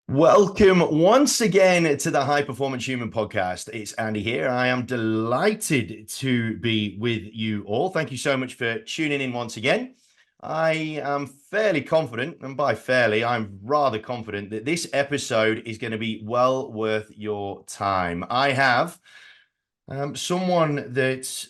Welcome once again to the High Performance Human podcast. It's Andy here. I am delighted to be with you all. Thank you so much for tuning in once again. I am fairly confident, and by fairly, I'm rather confident that this episode is going to be well worth your time. I have someone that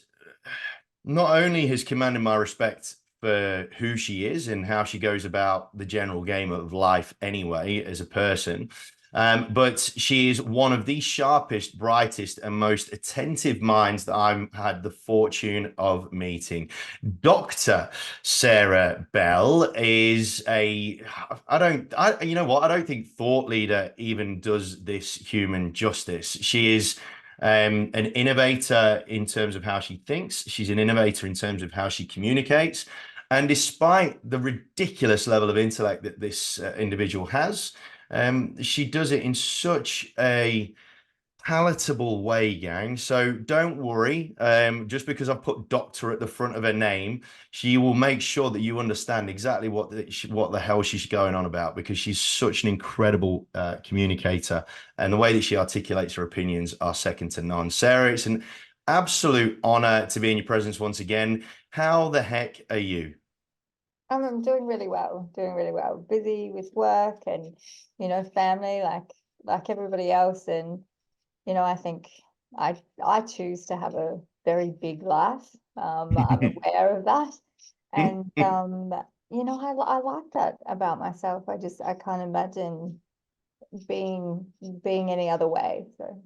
not only has commanded my respect for who she is and how she goes about the general game of life anyway as a person. But she is one of the sharpest, brightest, and most attentive minds that I've had the fortune of meeting. Dr. Sarah Bell is you know what? I don't think thought leader even does this human justice. She is an innovator in terms of how she thinks. She's an innovator in terms of how she communicates. And despite the ridiculous level of intellect that this individual has, she does it in such a palatable way, gang. So don't worry. Just because I've put doctor at the front of her name, she will make sure that you understand exactly what the hell she's going on about, because she's such an incredible communicator, and the way that she articulates her opinions are second to none. Sarah, it's an absolute honor to be in your presence once again. How the heck are you? I'm doing really well, doing really well. Busy with work and, family like everybody else. And, I think I choose to have a very big life. I'm aware of that. And I like that about myself. I can't imagine being any other way. So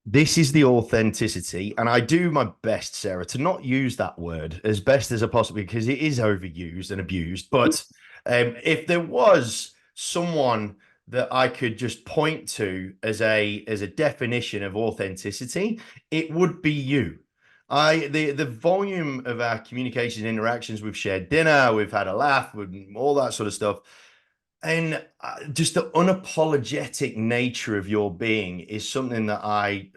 This is the authenticity, and I do my best, Sarah, to not use that word as best as I possibly, because it is overused and abused. But if there was someone that I could just point to as a definition of authenticity, it would be you. The volume of our communication interactions, we've shared dinner, we've had a laugh, all that sort of stuff, and just the unapologetic nature of your being is something that I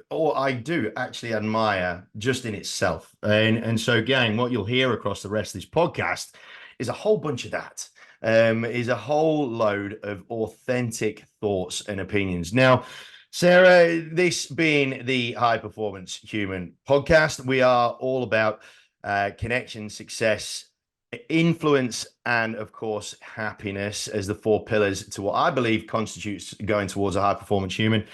do actually admire just in itself. And so, gang, what you'll hear across the rest of this podcast is a whole bunch of that. Is a whole load of authentic thoughts and opinions. Now, Sarah, this being the High Performance Human podcast, we are all about connection, success, influence, and of course happiness as the four pillars to what I believe constitutes going towards a high performance human.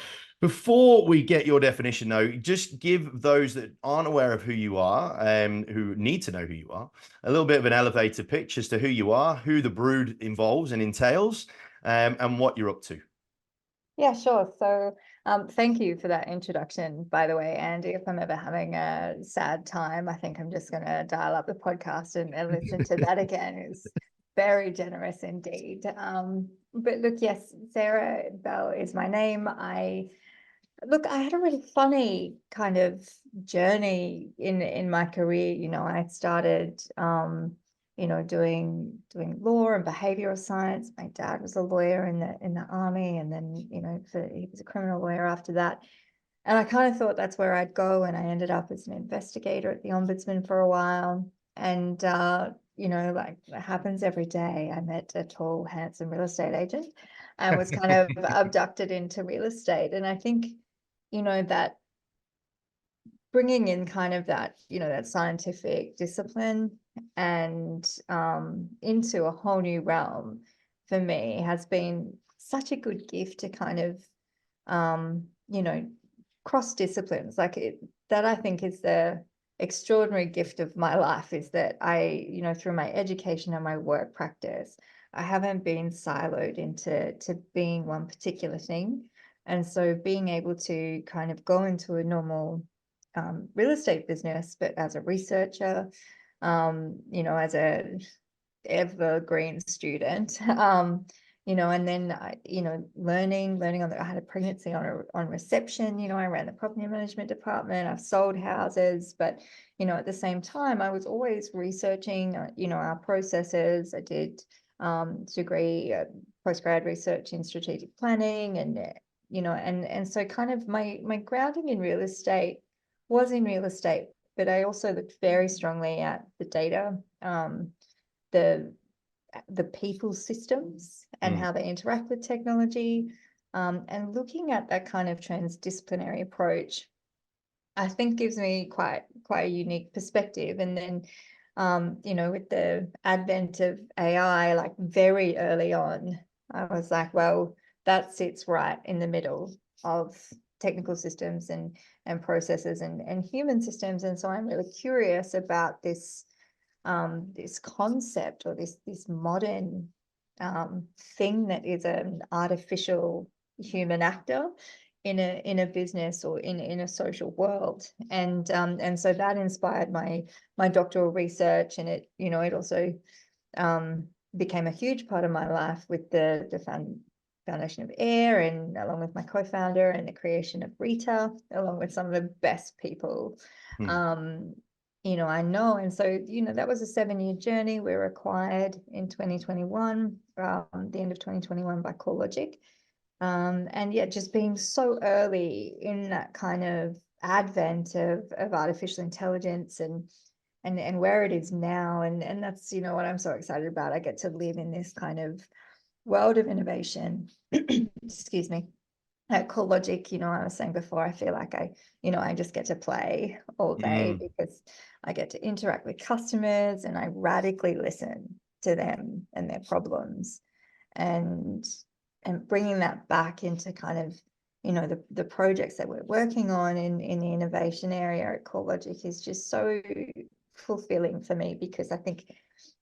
Before we get your definition, though, just give those that aren't aware of who you are, who need to know who you are, a little bit of an elevator pitch as to who you are, who the brood involves and entails, and what you're up to. yeah, sure. So thank you for that introduction, by the way, Andy. If I'm ever having a sad time, I think I'm just going to dial up the podcast and listen to that again. It's very generous indeed. But look, yes, Sarah Bell is my name. I had a really funny kind of journey in my career. I started doing law and behavioral science. My dad was a lawyer in the army, and then he was a criminal lawyer after that. And I kind of thought that's where I'd go, and I ended up as an investigator at the ombudsman for a while. And like it happens every day, I met a tall, handsome real estate agent and was kind of abducted into real estate. And I think that bringing in kind of that scientific discipline and into a whole new realm for me has been such a good gift to kind of um, you know cross disciplines that I think is the extraordinary gift of my life, is that through my education and my work practice, I haven't been siloed into being one particular thing. And so being able to kind of go into a normal real estate business, but as a researcher, as a evergreen student, and then learning I had a pregnancy on reception. I ran the property management department. I've sold houses, but at the same time, I was always researching, our processes. I did degree postgrad research in strategic planning, and and so kind of my grounding in real estate was in real estate, but I also looked very strongly at the data, the the people systems and Mm. how they interact with technology, and looking at that kind of transdisciplinary approach, I think gives me quite a unique perspective. And then, you know, with the advent of AI, like very early on, I was like, well, that sits right in the middle of technical systems and processes and human systems. And so I'm really curious about this this concept, or this modern thing that is an artificial human actor in a business or in a social world. And so that inspired my doctoral research, and it, you know, it also became a huge part of my life with the foundation of AIR, and along with my co-founder, and the creation of Rita, along with some of the best people Mm. you know, I know. And so, you know, that was a 7-year journey. We were acquired in 2021, the end of 2021, by CoreLogic. And yeah, just being so early in that kind of advent of artificial intelligence, and where it is now. And that's, you know, what I'm so excited about. I get to live in this kind of world of innovation. Excuse me. At CoreLogic, you know, I was saying before, I feel like you know, I just get to play all day, Mm. because I get to interact with customers, and I radically listen to them and their problems, and bringing that back into kind of, you know, the projects that we're working on in the innovation area at CoreLogic is just so fulfilling for me, because I think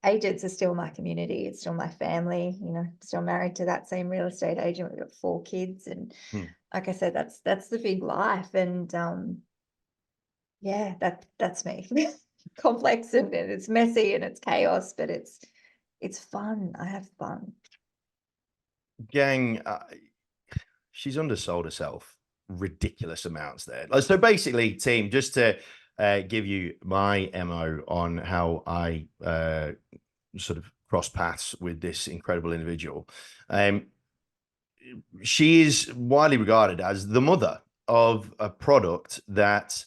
agents are still my community. It's still my family, you know, still married to that same real estate agent. We've got 4 kids, and Mm. like I said, that's the big life. And yeah, that's me. Complex, and it's messy, and it's chaos, but it's fun. I have fun. Gang, she's undersold herself ridiculous amounts there. So basically, team, just to give you my MO on how I sort of cross paths with this incredible individual. She is widely regarded as the mother of a product that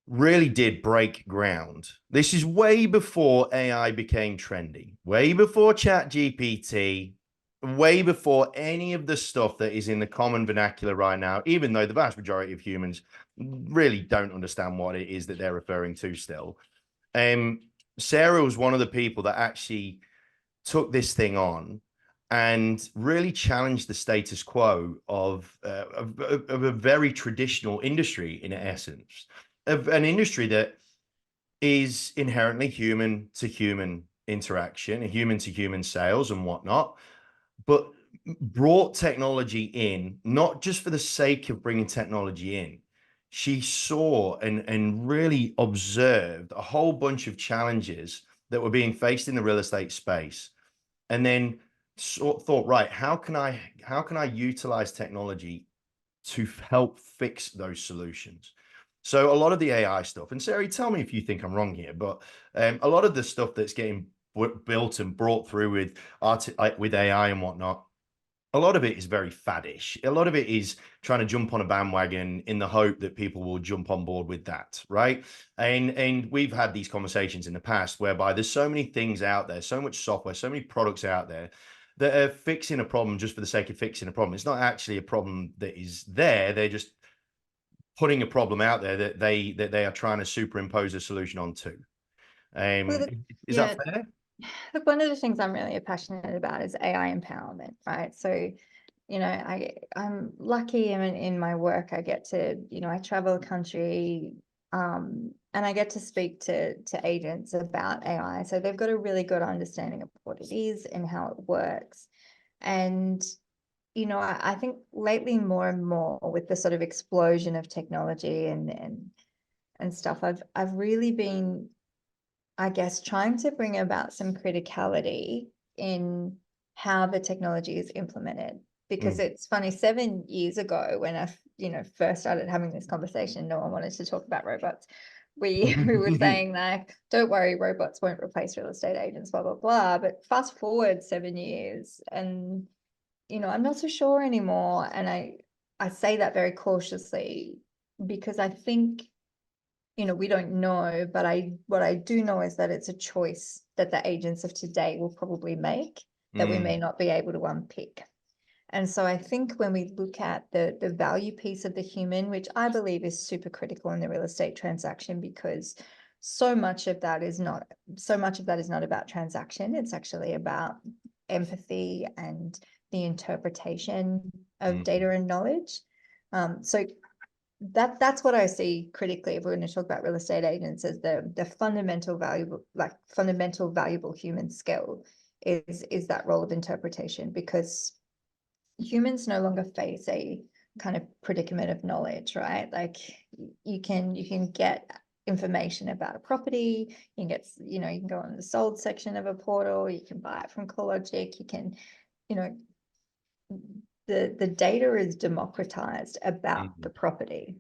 really did break ground. This is way before AI became trendy, way before Chat GPT, way before any of the stuff that is in the common vernacular right now, even though the vast majority of humans really don't understand what it is that they're referring to still. Sarah was one of the people that actually took this thing on and really challenged the status quo of a very traditional industry, in essence, of an industry that is inherently human to human interaction, human to human sales and whatnot, but brought technology in, not just for the sake of bringing technology in. She saw and really observed a whole bunch of challenges that were being faced in the real estate space, and then thought, right, how can I utilize technology to help fix those solutions? So a lot of the AI stuff, and Sarah, tell me if you think I'm wrong here, but a lot of the stuff that's getting built and brought through with AI and whatnot, a lot of it is very faddish. A lot of it is trying to jump on a bandwagon in the hope that people will jump on board with that, right? And we've had these conversations in the past whereby there's so many things out there, so much software, so many products out there that are fixing a problem just for the sake of fixing a problem. It's not actually a problem that is there. They're just putting a problem out there that they are trying to superimpose a solution onto. Well, Is that yeah, fair? look, one of the things I'm really passionate about is AI empowerment, right? So, you know, I'm lucky in my work. I get to, you know, I travel the country, and I get to speak to agents about AI. So they've got a really good understanding of what it is and how it works. And, you know, I think lately more and more with the sort of explosion of technology and stuff, I've really been, I guess, trying to bring about some criticality in how the technology is implemented. Because Mm. it's funny, 7 years ago when I, you know, first started having this conversation, no one wanted to talk about robots. We were saying like, don't worry, robots won't replace real estate agents, blah, blah, blah. But fast forward 7 years, and, you know, I'm not so sure anymore. And I say that very cautiously, because I think we don't know, but what I do know is that it's a choice that the agents of today will probably make that we may not be able to unpick. And so I think when we look at the value piece of the human, which I believe is super critical in the real estate transaction, because so much of that is not about transaction. It's actually about empathy and the interpretation of data and knowledge. So that's what I see critically if we're going to talk about real estate agents as the fundamental valuable human skill is that role of interpretation, because humans no longer face a kind of predicament of knowledge, right? Like you can get information about a property, you can go on the sold section of a portal, you can buy it from CoreLogic, you can, the data is democratized about the property.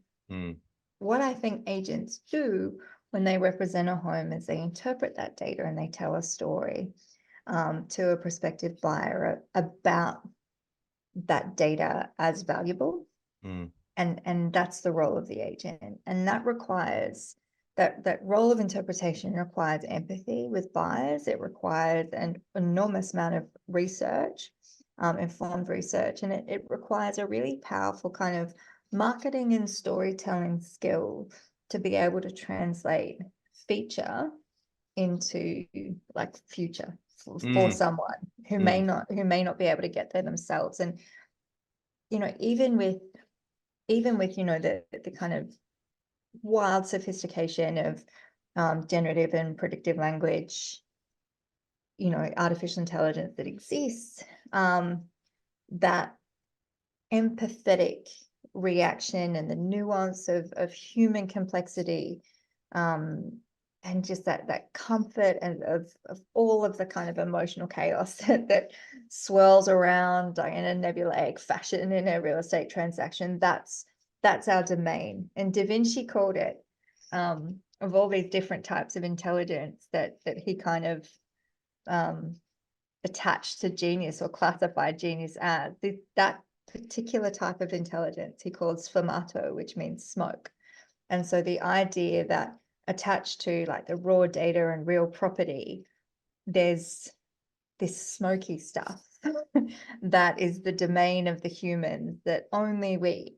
What I think agents do when they represent a home is they interpret that data and they tell a story to a prospective buyer about that data as valuable. And that's the role of the agent. And that requires that role of interpretation requires empathy with buyers. It requires an enormous amount of research, informed research, and it requires a really powerful kind of marketing and storytelling skill to be able to translate feature into like future for someone who may not be able to get there themselves. And even with the kind of wild sophistication of generative and predictive language, artificial intelligence that exists, that empathetic reaction and the nuance of human complexity, and just that comfort and of all of the kind of emotional chaos that swirls around in a nebulaic fashion in a real estate transaction. That's our domain. And Da Vinci called it, of all these different types of intelligence that he kind of attached to genius or classified genius as, that particular type of intelligence he called sfumato, which means smoke. And so the idea that attached to like the raw data and real property, there's this smoky stuff that is the domain of the humans that only we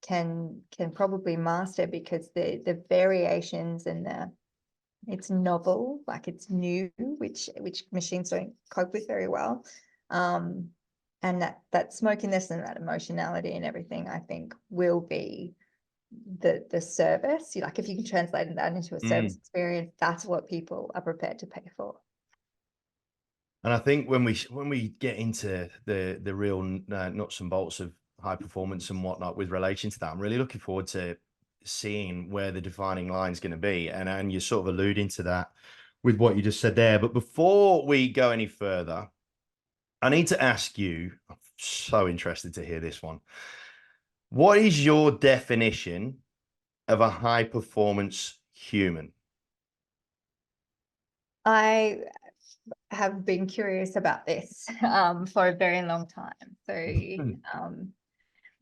can probably master, because the variations and it's novel, like it's new, which machines don't cope with very well. And that smokiness and that emotionality and everything, I think, will be the service. Like if you can translate that into a service experience, that's what people are prepared to pay for. And I think when we get into the real nuts and bolts of high performance and whatnot with relation to that, I'm really looking forward to seeing where the defining line is going to be. And you're sort of alluding to that with what you just said there. But before we go any further, I need to ask you, I'm so interested to hear this one. What is your definition of a high performance human? I have been curious about this for a very long time. So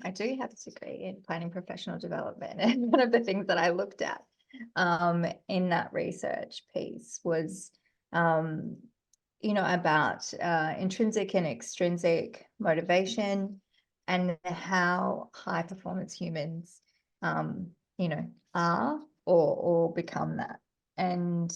I do have a degree in planning professional development, and one of the things that I looked at in that research piece was about intrinsic and extrinsic motivation, and how high performance humans are or become that. And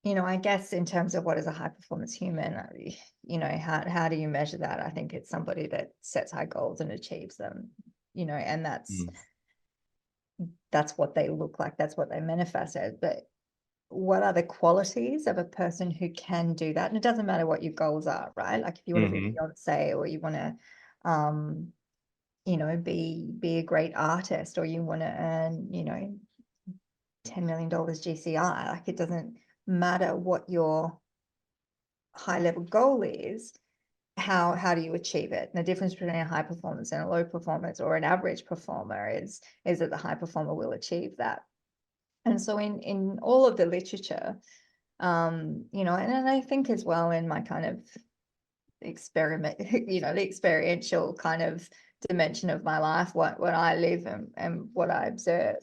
I guess in terms of what is a high performance human, how do you measure that? I think it's somebody that sets high goals and achieves them, and that's what they look like. That's what they manifest as. But what are the qualities of a person who can do that? And it doesn't matter what your goals are, right? Like if you want to be Beyonce, or you want to, be a great artist, or you want to earn, $10 million GCI, like it doesn't matter what your high level goal is, how do you achieve it? And the difference between a high performance and a low performance or an average performer is that the high performer will achieve that. And so in all of the literature, and I think as well in my kind of experiment, the experiential kind of dimension of my life, what I live and what I observe,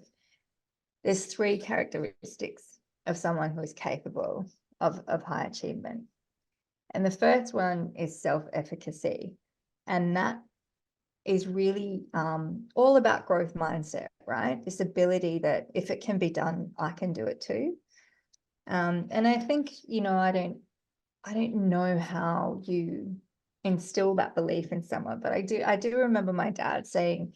there's three characteristics of someone who is capable of high achievement. And the first one is self-efficacy. And that is really all about growth mindset, right? This ability that if it can be done, I can do it too. And I think, I don't know how you instill that belief in someone, but I do remember my dad saying,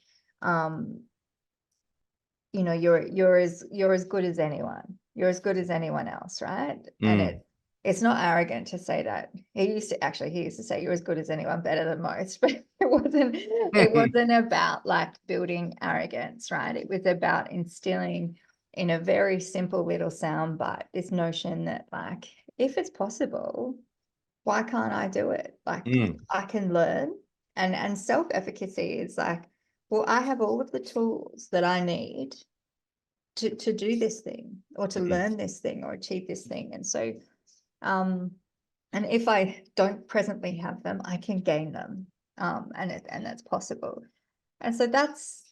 you're as good as anyone. You're as good as anyone else, right? And it's not arrogant to say that. He used to say you're as good as anyone, better than most, but it wasn't about like building arrogance, right? It was about instilling in a very simple little sound bite this notion that, like, if it's possible, why can't I do it? Like, I can learn. And self-efficacy is like, well, I have all of the tools that I need to do this thing, or to learn this thing, or achieve this thing. And so, and if I don't presently have them, I can gain them. And that's possible. And so that's,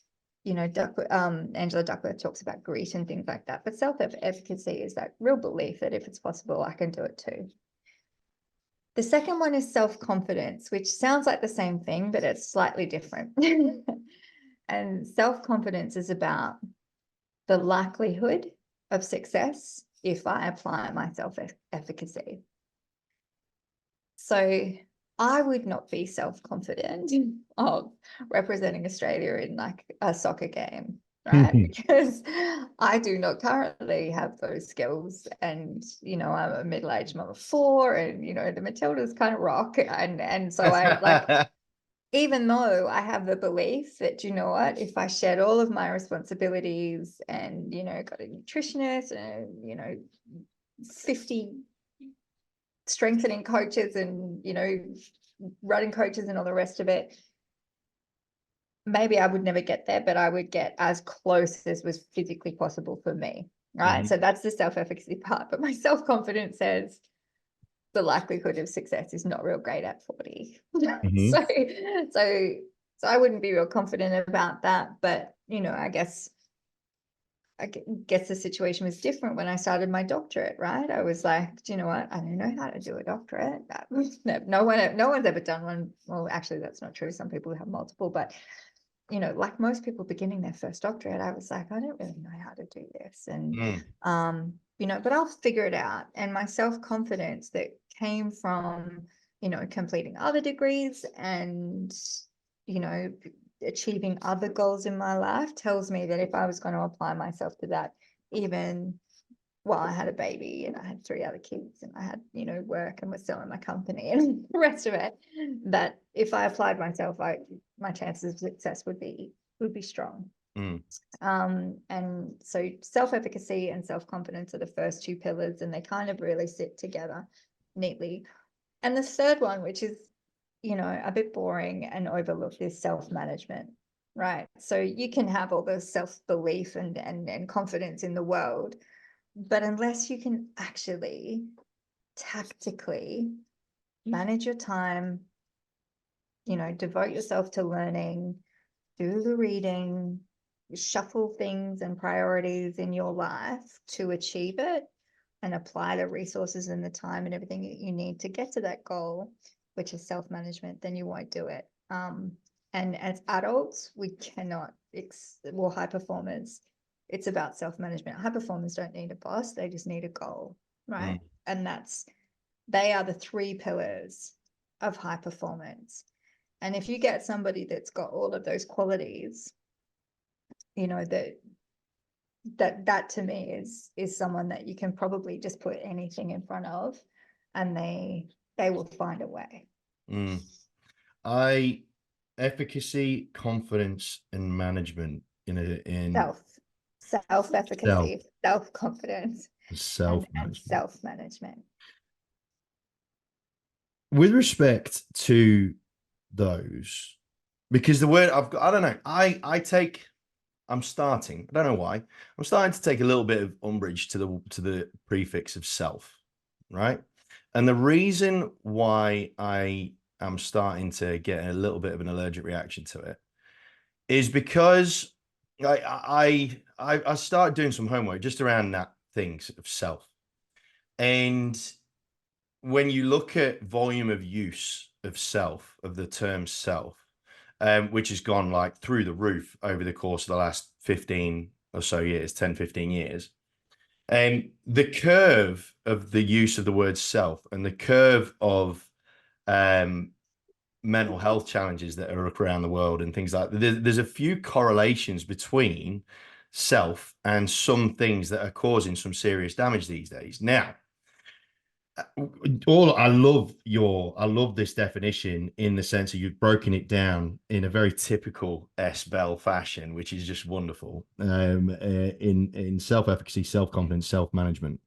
Angela Duckworth talks about grit and things like that. But self-efficacy is that real belief that if it's possible, I can do it too. The second one is self-confidence, which sounds like the same thing, but it's slightly different. And self-confidence is about the likelihood of success if I apply my self-efficacy. So I would not be self-confident of representing Australia in like a soccer game, right? Because I do not currently have those skills. And, I'm a middle-aged mom of 4, and, the Matildas kind of rock. And so I like, even though I have the belief that, if I shed all of my responsibilities and, got a nutritionist and, 50 strengthening coaches and, running coaches and all the rest of it, maybe I would never get there, but I would get as close as was physically possible for me, right? So that's the self-efficacy part. But my self-confidence says the likelihood of success is not real great at 40. So I wouldn't be real confident about that. But, I guess the situation was different when I started my doctorate, right? I was like, do you know what? I don't know how to do a doctorate. No one's ever done one. Well, actually, that's not true. Some people have multiple, but, like most people beginning their first doctorate, I was like, I don't really know how to do this. And, but I'll figure it out. And my self-confidence that came from, completing other degrees and, achieving other goals in my life tells me that if I was going to apply myself to that, even while I had a baby and I had 3 other kids and I had, work and was selling my company and the rest of it, that if I applied myself, my chances of success would be strong. And so self-efficacy and self-confidence are the first 2 pillars, and they kind of really sit together neatly. And the third one, which is, a bit boring and overlooked, is self-management, right? So you can have all the self-belief and confidence in the world, but unless you can actually tactically manage your time, devote yourself to learning, do the reading, shuffle things and priorities in your life to achieve it, and apply the resources and the time and everything that you need to get to that goal, which is self-management, then you won't do it. And as adults, we cannot, high performers, it's about self-management. High performers don't need a boss, they just need a goal, right? And they are the 3 pillars of high performance. And if you get somebody that's got all of those qualities, that to me is someone that you can probably just put anything in front of, and they will find a way. Efficacy, confidence, and management in self-efficacy, self-confidence, and self-management. self-management. With respect to those, because the word I don't know, I'm starting, I don't know why, I'm starting to take a little bit of umbrage to the prefix of self, right? And the reason why I am starting to get a little bit of an allergic reaction to it is because I started doing some homework just around that things of self. And when you look at volume of use of self, of the term self, which has gone like through the roof over the course of the last 15 or so years, 10, 15 years. And the curve of the use of the word self and the curve of um, mental health challenges that are around the world and things like that, there's a few correlations between self and some things that are causing some serious damage these days. Now, I love this definition in the sense of you've broken it down in a very typical S Bell fashion, which is just wonderful. In self-efficacy, self-confidence, self-management.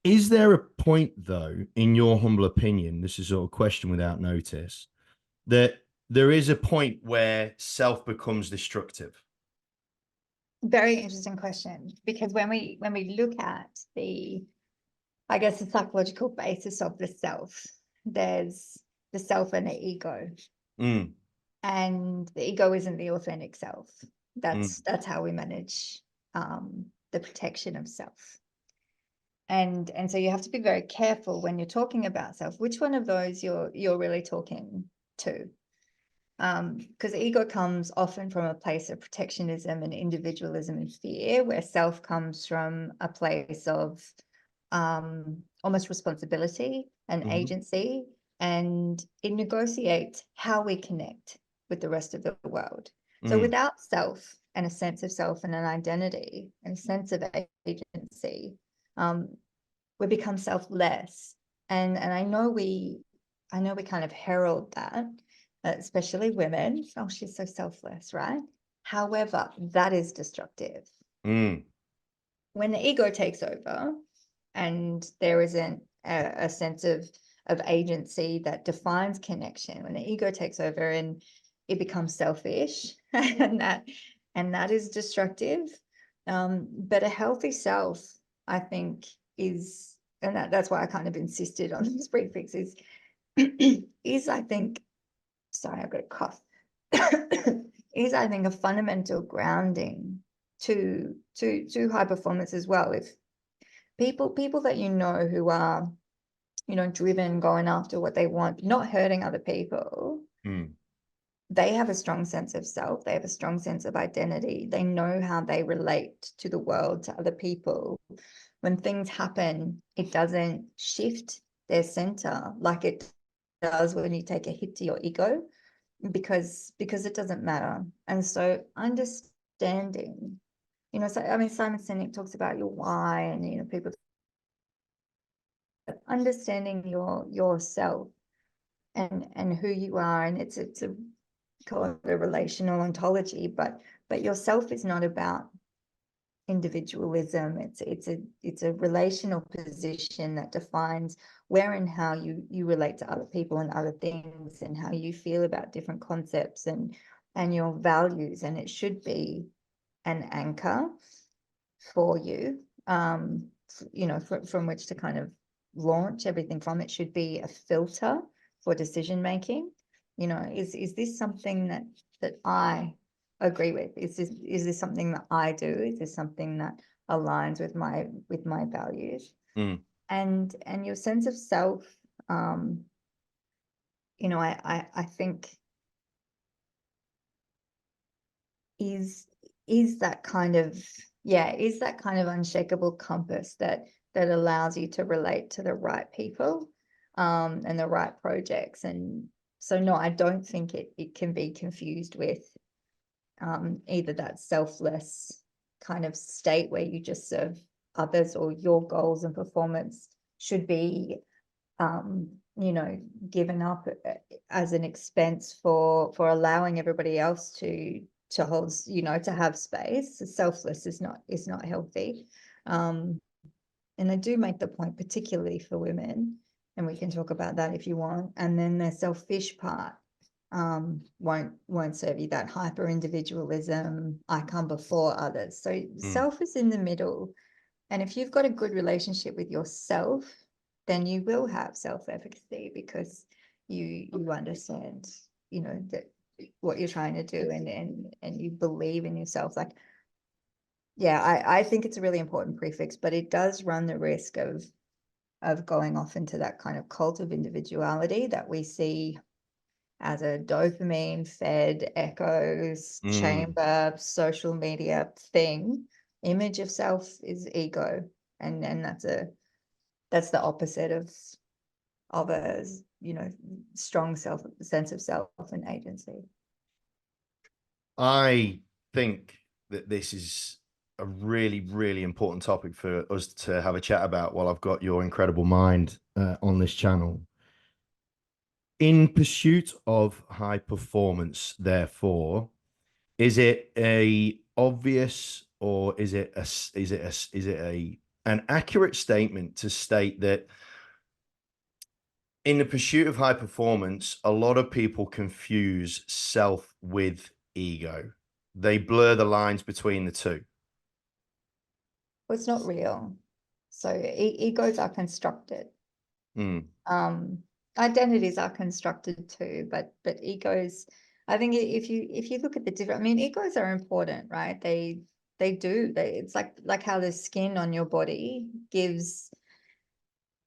Is there a point, though, in your humble opinion, this is sort of question without notice, that there is a point where self becomes destructive? Very interesting question, because when we look at the, I guess, the psychological basis of the self, there's the self and the ego. Mm, And the ego isn't the authentic self. mm, That's how we manage the protection of self. And so you have to be very careful when you're talking about self, which one of those you're really talking to. Because ego comes often from a place of protectionism and individualism and fear, where self comes from a place of almost responsibility and mhm, agency, and it negotiates how we connect with the rest of the world. So mm, without self and a sense of self and an identity and a sense of agency, um, we become selfless. And I know we kind of herald that, especially women. Oh, she's so selfless, right? However, that is destructive. mm, When the ego takes over and there isn't a sense of agency that defines connection, when the ego takes over and it becomes selfish, and that is destructive. But a healthy self, I think, is, and that's why I kind of insisted on this prefix, is I think, sorry, I've got a cough, is I think a fundamental grounding to high performance as well. If people that you know who are, you know, driven, going after what they want, not hurting other people, mm, they have a strong sense of self, they have a strong sense of identity, they know how they relate to the world, to other people. When things happen, it doesn't shift their center like it does when you take a hit to your ego, because it doesn't matter. And so understanding, you know, so I mean, Simon Sinek talks about your why, and you know, people, understanding yourself and who you are, and it's a, call it a relational ontology, but yourself is not about individualism. It's a relational position that defines where and how you relate to other people and other things, and how you feel about different concepts and your values. And it should be an anchor for you, you know, from which to kind of launch everything from. It should be a filter for decision making. You know, is this something that I agree with? Is this something that I do? Is this something that aligns with my values? mm, And your sense of self, um, you know, I think is is that kind of, yeah, is that kind of unshakable compass that allows you to relate to the right people, and the right projects. And so no, I don't think it can be confused with either that selfless kind of state where you just serve others, or your goals and performance should be, you know, given up as an expense for allowing everybody else to hold, you know, to have space. Selfless is not healthy. And I do make the point, particularly for women, and we can talk about that if you want. And then the selfish part won't serve you, that hyper individualism, I come before others. So mm, self is in the middle. And if you've got a good relationship with yourself, then you will have self-efficacy, because you understand, you know, that what you're trying to do, and you believe in yourself. Like, yeah, I think it's a really important prefix, but it does run the risk of going off into that kind of cult of individuality that we see as a dopamine fed echoes chamber social media thing. Image of self is ego, and that's the opposite of a strong sense of self and agency. I think that this is a really, really important topic for us to have a chat about while I've got your incredible mind on this channel. In pursuit of high performance, therefore, is it a obvious, or is it an accurate statement to state that in the pursuit of high performance, a lot of people confuse self with ego? They blur the lines between the two. Well, it's not real. So egos are constructed. Identities are constructed too, but egos, I think if you look at the different, I mean, egos are important, right? It's like how the skin on your body gives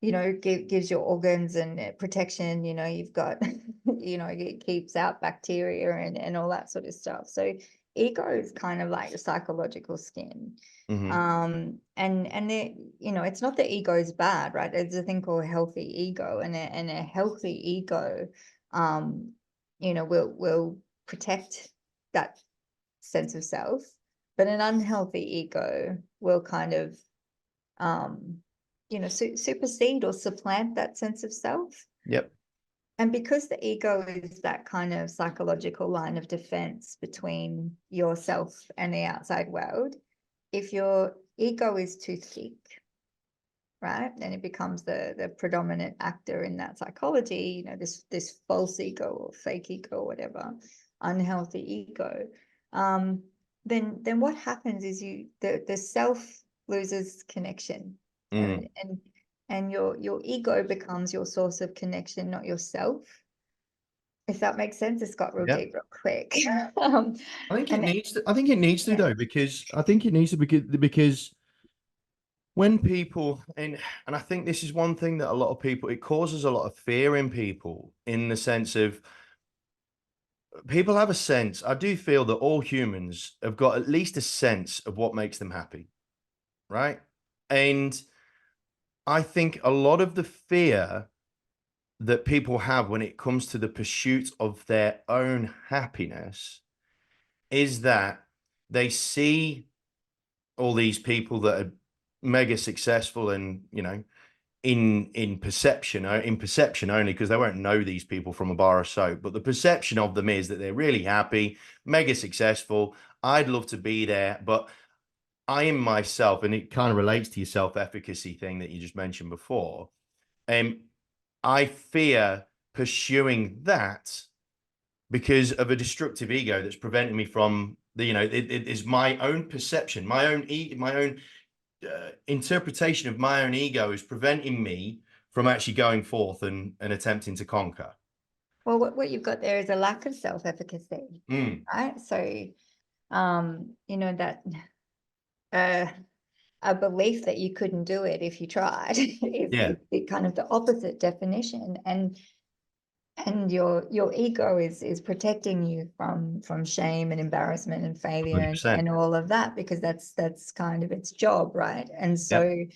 gives your organs and protection. You've got it keeps out bacteria and all that sort of stuff. So ego is kind of like the psychological skin. And it's not that ego is bad, right? There's a thing called healthy ego, and a healthy ego will protect that sense of self, but an unhealthy ego will kind of supersede or supplant that sense of self. Yep. And because the ego is that kind of psychological line of defense between yourself and the outside world, if your ego is too thick, right, then it becomes the predominant actor in that psychology, this false ego or fake ego or whatever, unhealthy ego. Then what happens is the self loses connection, and your ego becomes your source of connection, not yourself. If that makes sense. It's got real deep real quick. I think it needs to. I think it needs to, though, because I think it needs to, because when people, and I think this is one thing that a lot of people, it causes a lot of fear in people, in the sense of people have a sense. I do feel that all humans have got at least a sense of what makes them happy, right? And I think a lot of the fear that people have when it comes to the pursuit of their own happiness is that they see all these people that are mega successful, and in perception only, because they won't know these people from a bar of soap, but the perception of them is that they're really happy, mega successful. I'd love to be there, but I am myself, and it kind of relates to your self-efficacy thing that you just mentioned before. I fear pursuing that because of a destructive ego that's preventing me from it is my own perception, my own interpretation of my own ego is preventing me from actually going forth and attempting to conquer. Well, what you've got there is a lack of self-efficacy, right? So, that a belief that you couldn't do it if you tried is the kind of the opposite definition, and your ego is protecting you from shame and embarrassment and failure and all of that, because that's kind of its job, right? And so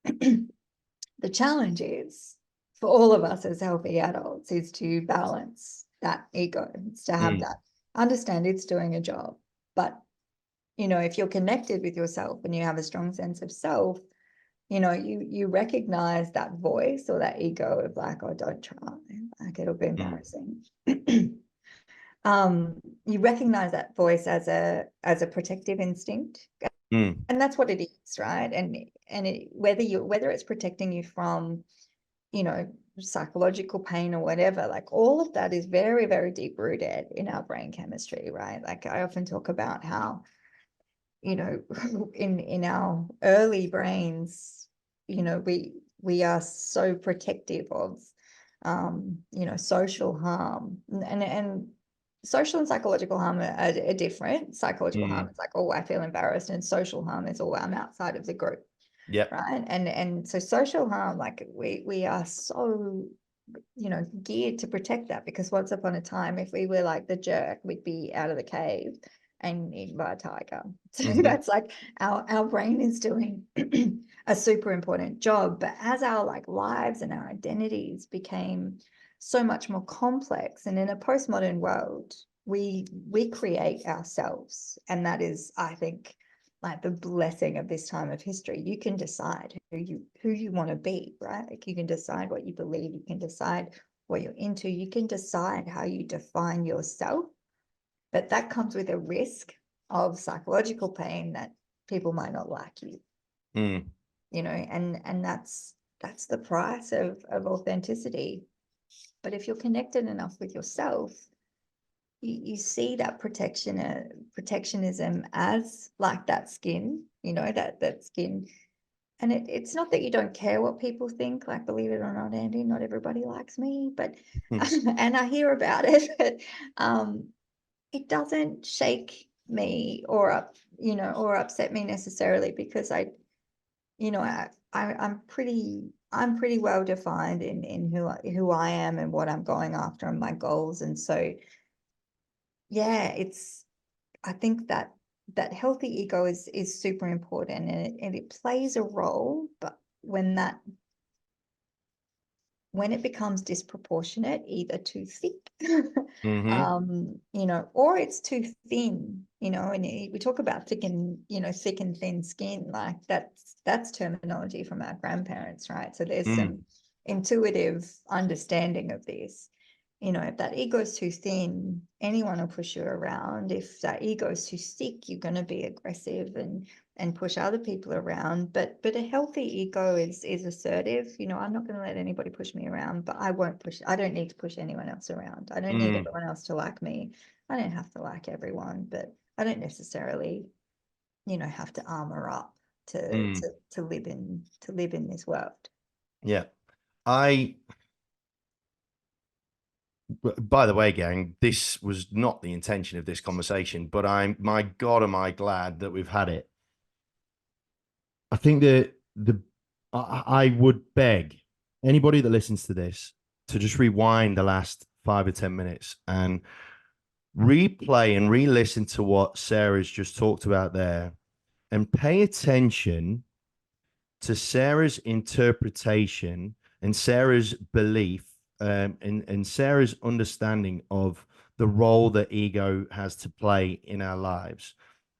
the challenge is for all of us as healthy adults is to balance that ego. It's to have that, understand it's doing a job, but if you're connected with yourself and you have a strong sense of self, you recognize that voice or that ego of like, oh, don't try, like it'll be embarrassing. You recognize that voice as a protective instinct, and that's what it is, right? And whether it's protecting you from psychological pain or whatever, like all of that is very, very deep rooted in our brain chemistry, right? Like I often talk about how in our early brains, we are so protective of social harm, and social and psychological harm are different. Psychological harm Mm. is like, oh, I feel embarrassed, and social harm is, oh, I'm outside of the group, Yep. right? And so social harm, like we are so, you know, geared to protect that, because once upon a time, if we were like the jerk, we'd be out of the cave and eaten by a tiger. So that's like our brain is doing a super important job. But as our like lives and our identities became so much more complex, and in a postmodern world, we create ourselves, and that is, I think, like the blessing of this time of history. You can decide who you want to be, right? Like you can decide what you believe, you can decide what you're into, you can decide how you define yourself. But that comes with a risk of psychological pain, that people might not like you, Mm. you know, and that's the price of authenticity. But if you're connected enough with yourself, you see that protectionism as like that skin, you know, that skin. And it's not that you don't care what people think, like, believe it or not, Andy, not everybody likes me, but Mm. and I hear about it, but it doesn't shake me or or upset me necessarily, because I'm pretty well defined in who I am and what I'm going after and my goals. And so yeah, I think that healthy ego is super important, and it plays a role, but when it becomes disproportionate, either too thick, Mm-hmm. or it's too thin, and we talk about thick and, thick and thin skin, like that's terminology from our grandparents, right? So there's Mm. some intuitive understanding of this. If that ego is too thin, anyone will push you around. If that ego is too thick, you're going to be aggressive and push other people around. But a healthy ego is assertive. I'm not going to let anybody push me around, but I don't need to push anyone else around. I don't need Mm. everyone else to like me. I don't have to like everyone, but I don't necessarily, have to armor up to Mm. live in this world. Yeah. I, by the way, gang, this was not the intention of this conversation, but my God, am I glad that we've had it. I think that I would beg anybody that listens to this to just rewind the last 5 or 10 minutes and replay and re-listen to what Sarah's just talked about there, and pay attention to Sarah's interpretation and Sarah's belief, and Sarah's understanding of the role that ego has to play in our lives.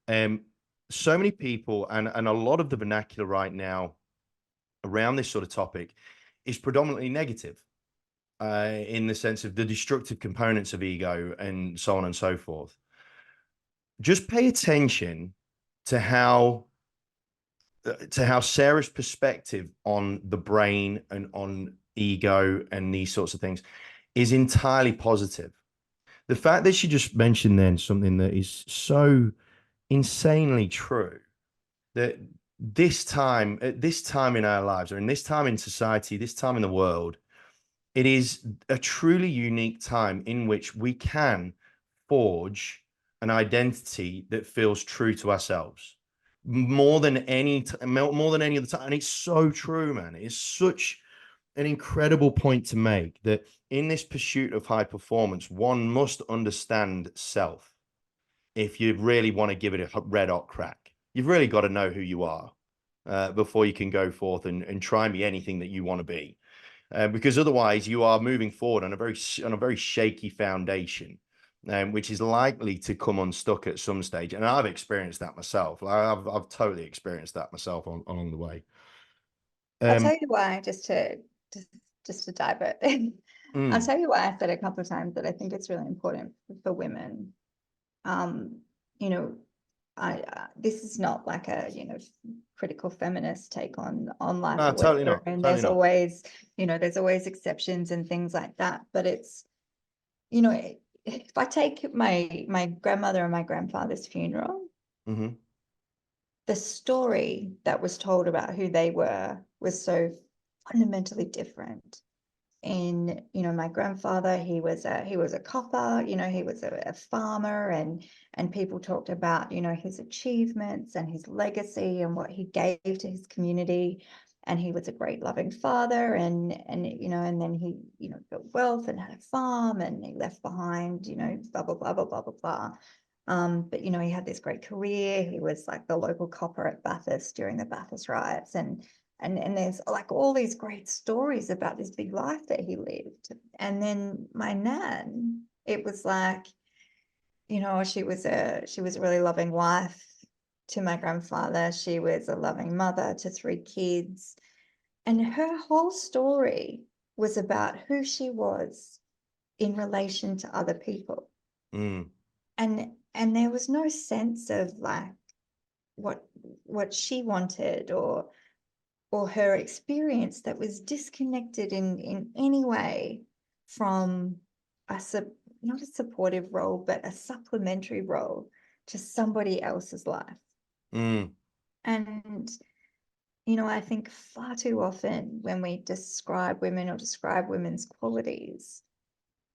Um, so many people, and a lot of the vernacular right now around this sort of topic is predominantly negative, in the sense of the destructive components of ego and so on and so forth. Just pay attention to how Sarah's perspective on the brain and on ego and these sorts of things is entirely positive. The fact that she just mentioned then something that is so insanely true, that at this time in our lives, or in this time in society, this time in the world, it is a truly unique time in which we can forge an identity that feels true to ourselves more than any other time. And it's so true, man. It's such an incredible point to make, that in this pursuit of high performance, one must understand self. If you really want to give it a red hot crack, you've really got to know who you are, before you can go forth and try and be anything that you want to be. Because otherwise you are moving forward on a very shaky foundation, which is likely to come unstuck at some stage. And I've experienced that myself. I've totally experienced that myself along the way. I'll Um, tell you why, just to divert. I'll mm, tell you why I said a couple of times that I think it's really important for women. Um, you know, this is not like a critical feminist take on life no, or totally whatever. not. And Totally not. there's always exceptions and things like that. But it's you know, if I take my grandmother and my grandfather's funeral, Hmm. the story that was told about who they were was so fundamentally different. in, you know, my grandfather, he was a copper, you know, he was a farmer, and people talked about, you know, his achievements and his legacy and what he gave to his community. And he was a great loving father, and you know, and then he, you know, built wealth and had a farm, and he left behind, you know, blah blah blah blah blah blah blah. But you know, he had this great career. He was like the local copper at Bathurst during the Bathurst riots, and there's like all these great stories about this big life that he lived. And then my nan, it was like, you know, she was a really loving wife to my grandfather. She was a loving mother to three kids. And her whole story was about who she was in relation to other people. Mm. And there was no sense of like what she wanted, or her experience that was disconnected in any way from not a supportive role, but a supplementary role to somebody else's life. Mm. And, you know, I think far too often when we describe women or describe women's qualities,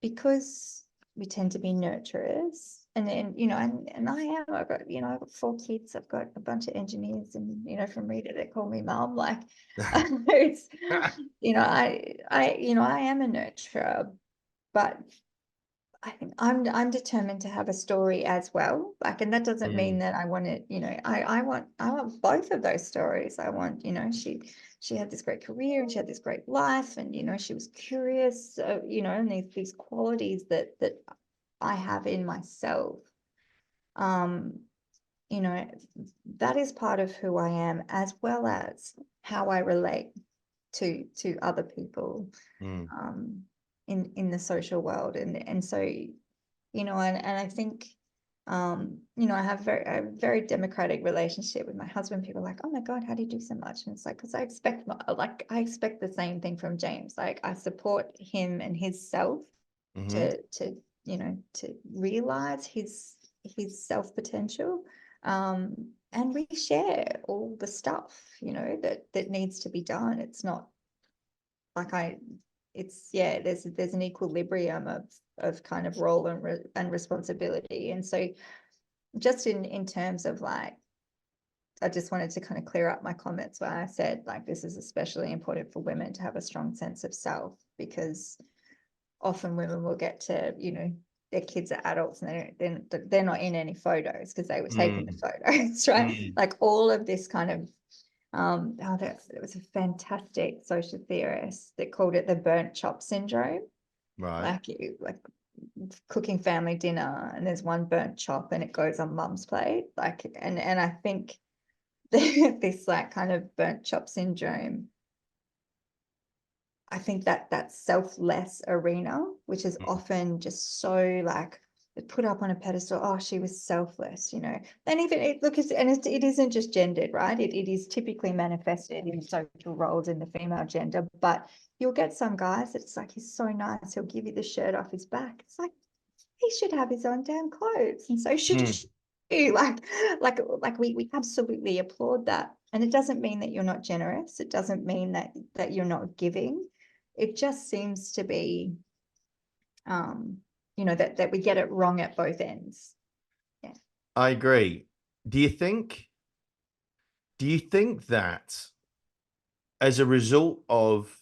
because we tend to be nurturers, and then, you know, and I've got, you know, I've got four kids, I've got a bunch of engineers, and, you know, from Rita, they call me mum, like, it's, you know, you know, I am a nurturer, but I think I'm determined to have a story as well. Like, and that doesn't mean Mm. that I want to, you know, I want both of those stories. I want, you know, she had this great career, and she had this great life, and, you know, she was curious, you know, and these qualities that I have in myself. Um, you know, that is part of who I am, as well as how I relate to other people, Mm. um, in the social world. And so, you know, and I think, you know, I have a very democratic relationship with my husband. People are like, oh my God, how do you do so much? And it's like, because I expect the same thing from James. Like, I support him and his self Mm-hmm. to you know, to realize his self potential. And we share all the stuff, you know, that needs to be done. It's not like it's, yeah, there's an equilibrium of kind of role and responsibility. And so, just in terms of like, I just wanted to kind of clear up my comments where I said, like, this is especially important for women to have a strong sense of self, because often women will get to, you know, their kids are adults, and they're not in any photos because they were taking the Mm. photos, right? Mm. Like, all of this kind of, it was a fantastic social theorist that called it the burnt chop syndrome. Right. Like cooking family dinner, and there's one burnt chop, and it goes on mum's plate. Like, and I think this like kind of burnt chop syndrome, I think that selfless arena, which is Mm. often just so like put up on a pedestal. Oh, she was selfless, you know. And even it isn't just gendered, right? It is typically manifested in social roles in the female gender. But you'll get some guys that's like, he's so nice, he'll give you the shirt off his back. It's like, he should have his own damn clothes, and so should Mm. you. Like we absolutely applaud that. And it doesn't mean that you're not generous. It doesn't mean that you're not giving. It just seems to be, um, you know, that we get it wrong at both ends. Yeah. I agree. Do you think, that as a result of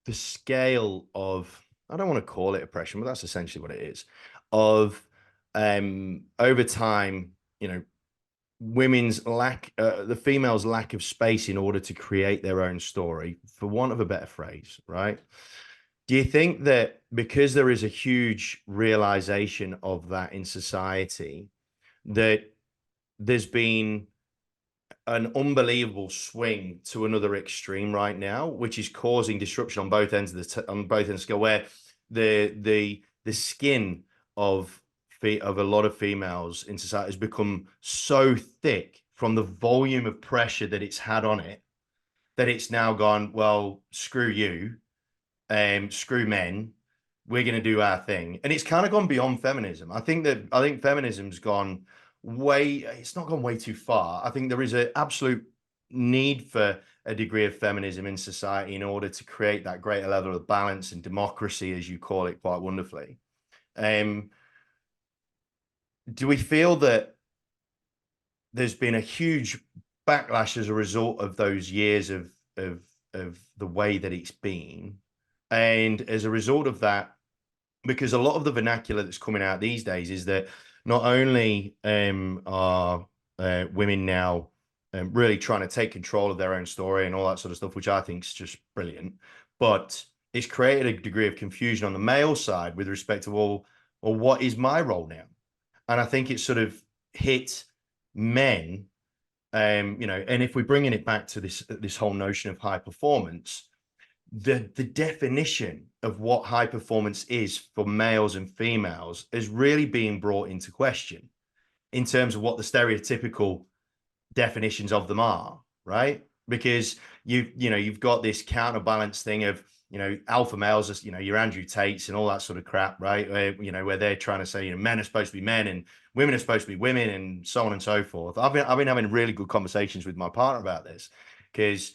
the scale of, I don't want to call it oppression, but that's essentially what it is, of over time, you know, women's lack, the females' lack of space in order to create their own story, for want of a better phrase, right? Do you think that because there is a huge realization of that in society, that there's been an unbelievable swing to another extreme right now, which is causing disruption on both ends of on both ends of the scale, where the skin of of a lot of females in society has become so thick from the volume of pressure that it's had on it, that it's now gone, well, screw you, screw men, we're going to do our thing. And it's kind of gone beyond feminism. I think feminism's gone way, it's not gone way too far. I think there is an absolute need for a degree of feminism in society in order to create that greater level of balance and democracy, as you call it quite wonderfully. Do we feel that there's been a huge backlash as a result of those years of the way that it's been? And as a result of that, because a lot of the vernacular that's coming out these days is that not only are women now really trying to take control of their own story and all that sort of stuff, which I think is just brilliant, but it's created a degree of confusion on the male side with respect to, well, what is my role now? And I think it's sort of hit men, and if we're bringing it back to this whole notion of high performance, the definition of what high performance is for males and females is really being brought into question in terms of what the stereotypical definitions of them are, right? Because you've got this counterbalance thing of alpha males, as your Andrew Tates and all that sort of crap, right? Where they're trying to say men are supposed to be men and women are supposed to be women and so on and so forth. I've been having really good conversations with my partner about this because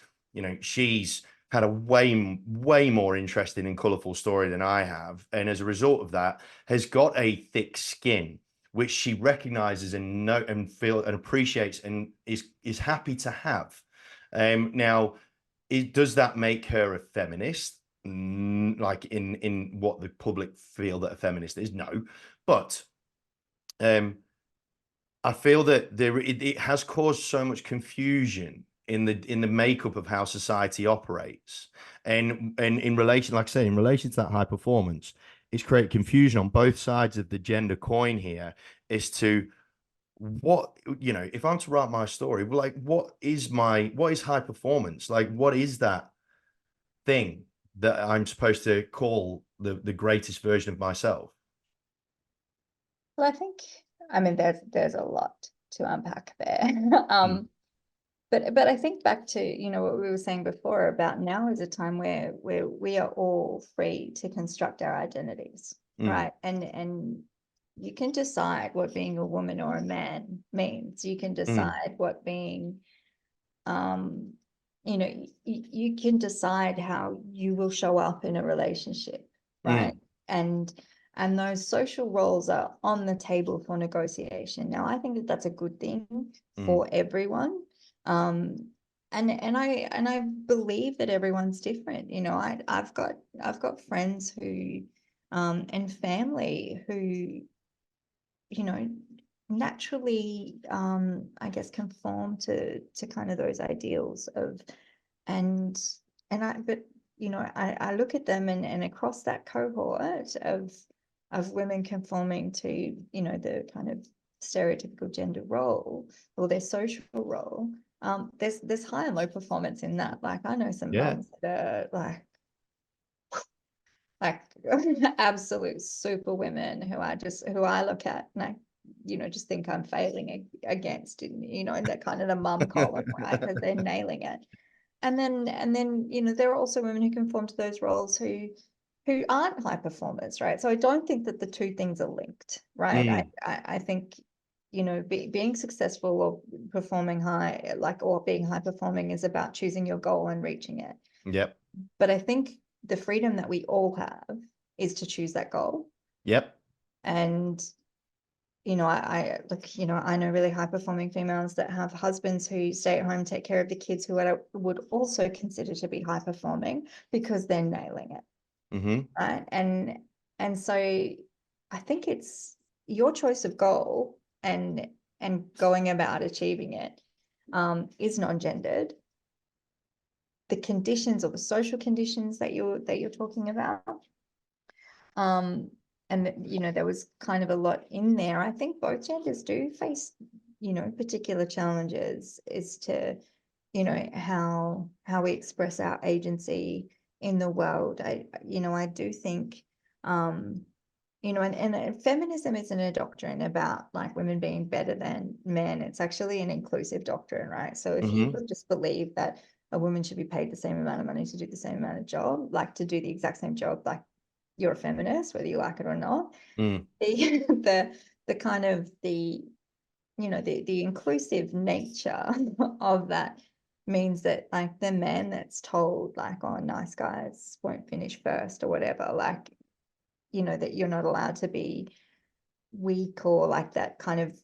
she's had a way more interesting and colorful story than I have, and as a result of that, has got a thick skin which she recognizes and feel and appreciates and is happy to have. Now, does that make her a feminist? Like in what the public feel that a feminist is? No, but I feel that it has caused so much confusion in the makeup of how society operates, and in relation, like I say, in relation to that high performance, it's created confusion on both sides of the gender coin here as to what if I'm to write my story, like what is high performance, like what is that thing that I'm supposed to call the greatest version of myself? Well, I think, I mean, there's a lot to unpack there. Mm, But I think back to, what we were saying before about now is a time where we are all free to construct our identities, mm, right? And you can decide what being a woman or a man means. You can mm, decide what being, um, you can decide how you will show up in a relationship, right? mm, And and those social roles are on the table for negotiation. Now, I think that that's a good thing mm, for everyone. Um, and I believe that everyone's different. I've got friends who, and family who, you know, naturally, I guess, conform to kind of those ideals of, and but I look at them, and across that cohort of women conforming to, the kind of stereotypical gender role or their social role, there's high and low performance in that. Like, I know some yeah. mums that are like absolute super women who I look at and I just think I'm failing against, in that kind of the mum column, right? Because they're nailing it. And then there are also women who conform to those roles who aren't high performers, right? So I don't think that the two things are linked, right? I Mm, I think being successful or performing high, or being high performing, is about choosing your goal and reaching it. yep, But I think the freedom that we all have is to choose that goal. yep. And I know really high performing females that have husbands who stay at home, take care of the kids, who I would also consider to be high performing because they're nailing it, Mm-hmm. right? And so I think it's your choice of goal, and going about achieving it, is non-gendered. The conditions or the social conditions that you're talking about, um, and there was kind of a lot in there. I think both genders do face, particular challenges as to, how we express our agency in the world. I do think, and feminism isn't a doctrine about like women being better than men. It's actually an inclusive doctrine, right? So if you Mm-hmm. just believe that a woman should be paid the same amount of money to do the same amount of job, like to do the exact same job, like, you're a feminist, whether you like it or not. Mm, The the kind of the inclusive nature of that means that like the man that's told like, oh, nice guys won't finish first or whatever, like, you know, that you're not allowed to be weak or like that kind of,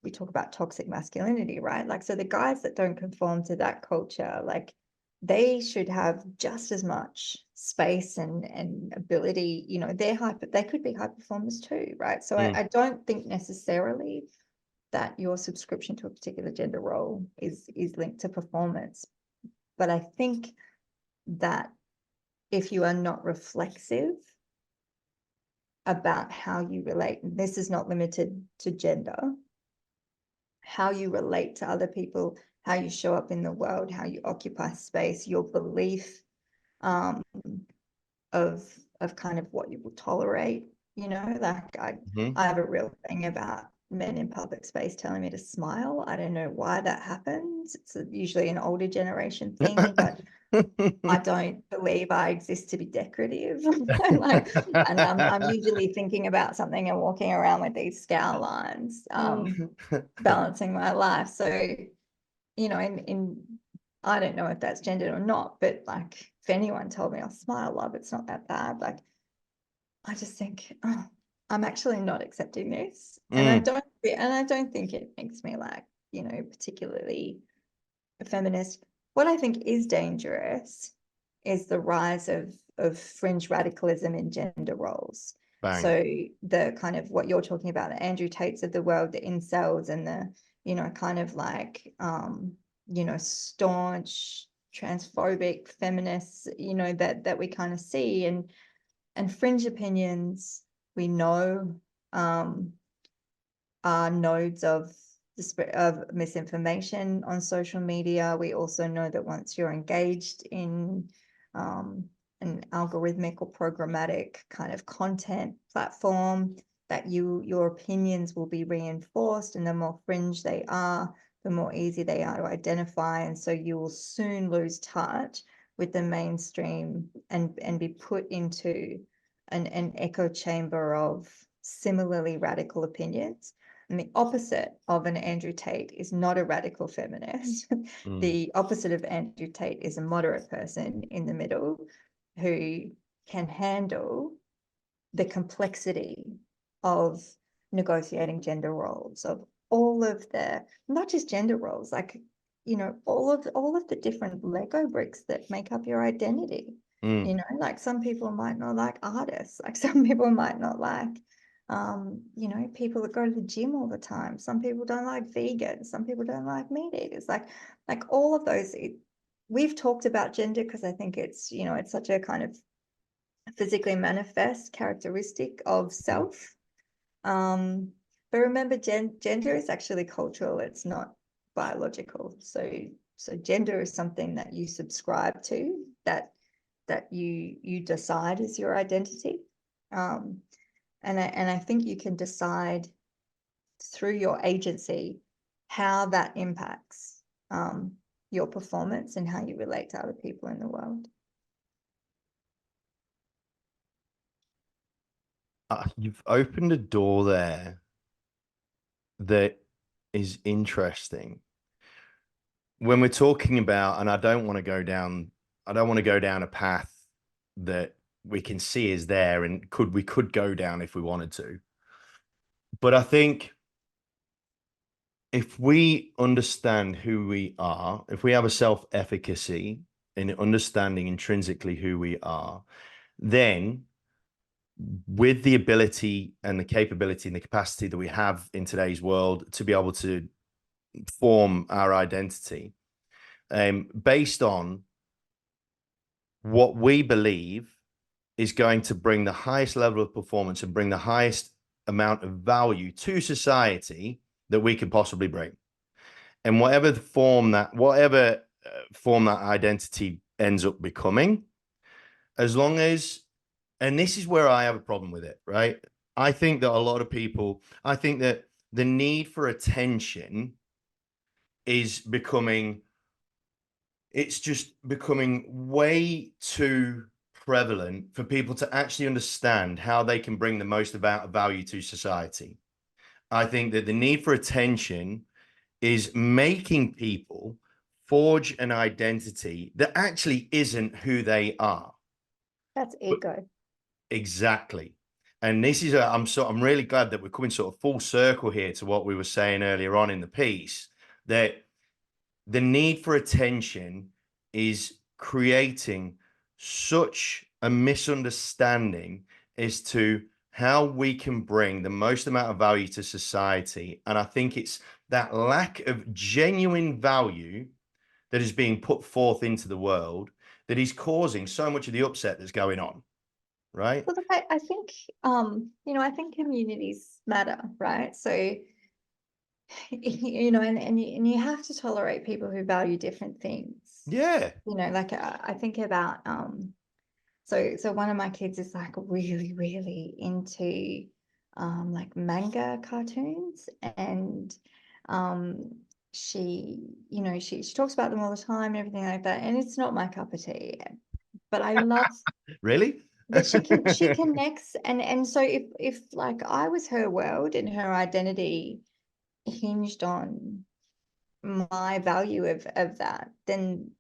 we talk about toxic masculinity, right? Like, so the guys that don't conform to that culture, like they should have just as much space and ability, you know, they could be high performers too, right? So I don't think necessarily that your subscription to a particular gender role is linked to performance. But I think that if you are not reflexive about how you relate, and this is not limited to gender, how you relate to other people, how you show up in the world, how you occupy space, your belief um, of kind of what you will tolerate, you know, like I have a real thing about men in public space telling me to smile. I don't know why that happens. It's usually an older generation thing, but I don't believe I exist to be decorative. Like, and I'm usually thinking about something and walking around with these scowl lines, balancing my life. So, you know, in I don't know if that's gendered or not, but like if anyone told me I'll smile, love, it's not that bad. Like I just think, oh, I'm actually not accepting this. And I don't think it makes me like, you know, particularly a feminist. What I think is dangerous is the rise of fringe radicalism in gender roles. Bang. So the kind of what you're talking about, the Andrew Tates of the world, the incels and the, you know, kind of like you know, staunch transphobic feminists, you know, that we kind of see, and fringe opinions we know are nodes of misinformation on social media. We also know that once you're engaged in an algorithmic or programmatic kind of content platform, that your opinions will be reinforced, and the more fringe they are, the more easy they are to identify, and so you will soon lose touch with the mainstream and be put into an echo chamber of similarly radical opinions. And the opposite of an Andrew Tate is not a radical feminist. The opposite of Andrew Tate is a moderate person in the middle who can handle the complexity of negotiating gender roles, of all of the, not just gender roles, like, you know, all of the different Lego bricks that make up your identity. You know, like some people might not like artists, like some people might not like you know, people that go to the gym all the time. Some people don't like vegans, some people don't like meat eaters, like all of those. We've talked about gender because I think it's, you know, it's such a kind of physically manifest characteristic of self. But remember, gender is actually cultural, it's not biological. So gender is something that you subscribe to, that you decide is your identity. And I think you can decide through your agency how that impacts your performance and how you relate to other people in the world. You've opened a door there that is interesting. When we're talking about, and I don't want to go down a path that we can see is there and we could go down if we wanted to. But I think if we understand who we are, if we have a self-efficacy in understanding intrinsically who we are, then with the ability and the capability and the capacity that we have in today's world to be able to form our identity based on what we believe is going to bring the highest level of performance and bring the highest amount of value to society that we can possibly bring. And whatever form that identity ends up becoming, as long as, and this is where I have a problem with it, right? I think that a lot of people, I think that the need for attention is becoming, it's just becoming way too prevalent for people to actually understand how they can bring the most amount of value to society. I think that the need for attention is making people forge an identity that actually isn't who they are. That's But ego. exactly. And this is I'm really glad that we're coming sort of full circle here to what we were saying earlier on in the piece, that the need for attention is creating such a misunderstanding as to how we can bring the most amount of value to society. And I think it's that lack of genuine value that is being put forth into the world that is causing so much of the upset that's going on, right? Well, look, I think, I think communities matter, right? So, and you have to tolerate people who value different things. Yeah. Like I think about, so one of my kids is like really, really into, like manga cartoons, and, she talks about them all the time and everything like that. And it's not my cup of tea, but I love Really? but she connects, and so if like I was her world and her identity hinged on my value of that, then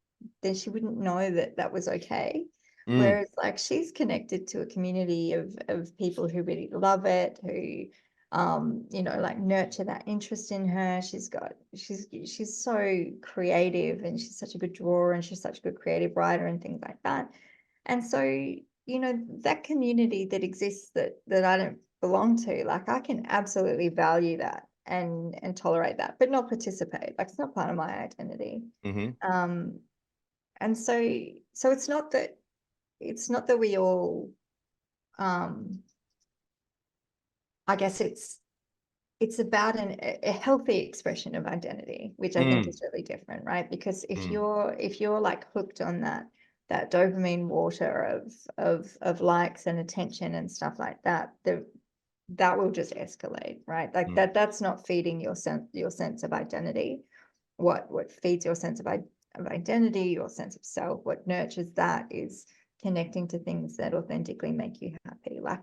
she wouldn't know that that was okay. Mm, Whereas like she's connected to a community of people who really love it, who like nurture that interest in her. She's so creative, and she's such a good drawer, and she's such a good creative writer and things like that. And so, that community that exists that I don't belong to, like I can absolutely value that and tolerate that, but not participate. Like it's not part of my identity. hmm Um, and so it's not that we all, um, I guess it's about a healthy expression of identity, which I think mm, is really different, right? Because if mm, you're like hooked on that dopamine water of likes and attention and stuff like that, that will just escalate, right? Like mm. that's not feeding your sense of identity. What feeds your sense of identity, your sense of self, what nurtures that is connecting to things that authentically make you happy, like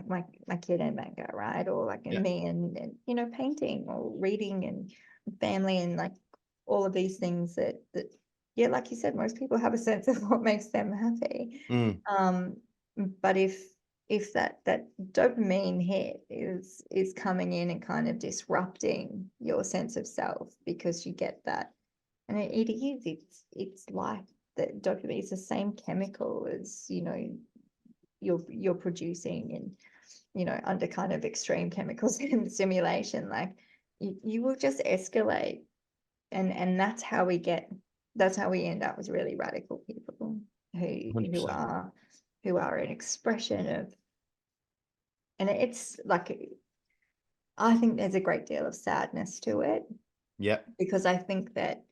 my kid and manga, right? Or like Yeah. me and painting or reading and family, and like all of these things that yeah, like you said, most people have a sense of what makes them happy. Mm, um but if that dopamine hit is coming in and kind of disrupting your sense of self, because you get that, and it's like that dopamine is the same chemical as you're producing, and under kind of extreme chemicals and stimulation, like you will just escalate, and that's how we end up with really radical people who who 100%. are who are an expression of, and it's like I think there's a great deal of sadness to it, Yeah. because I think that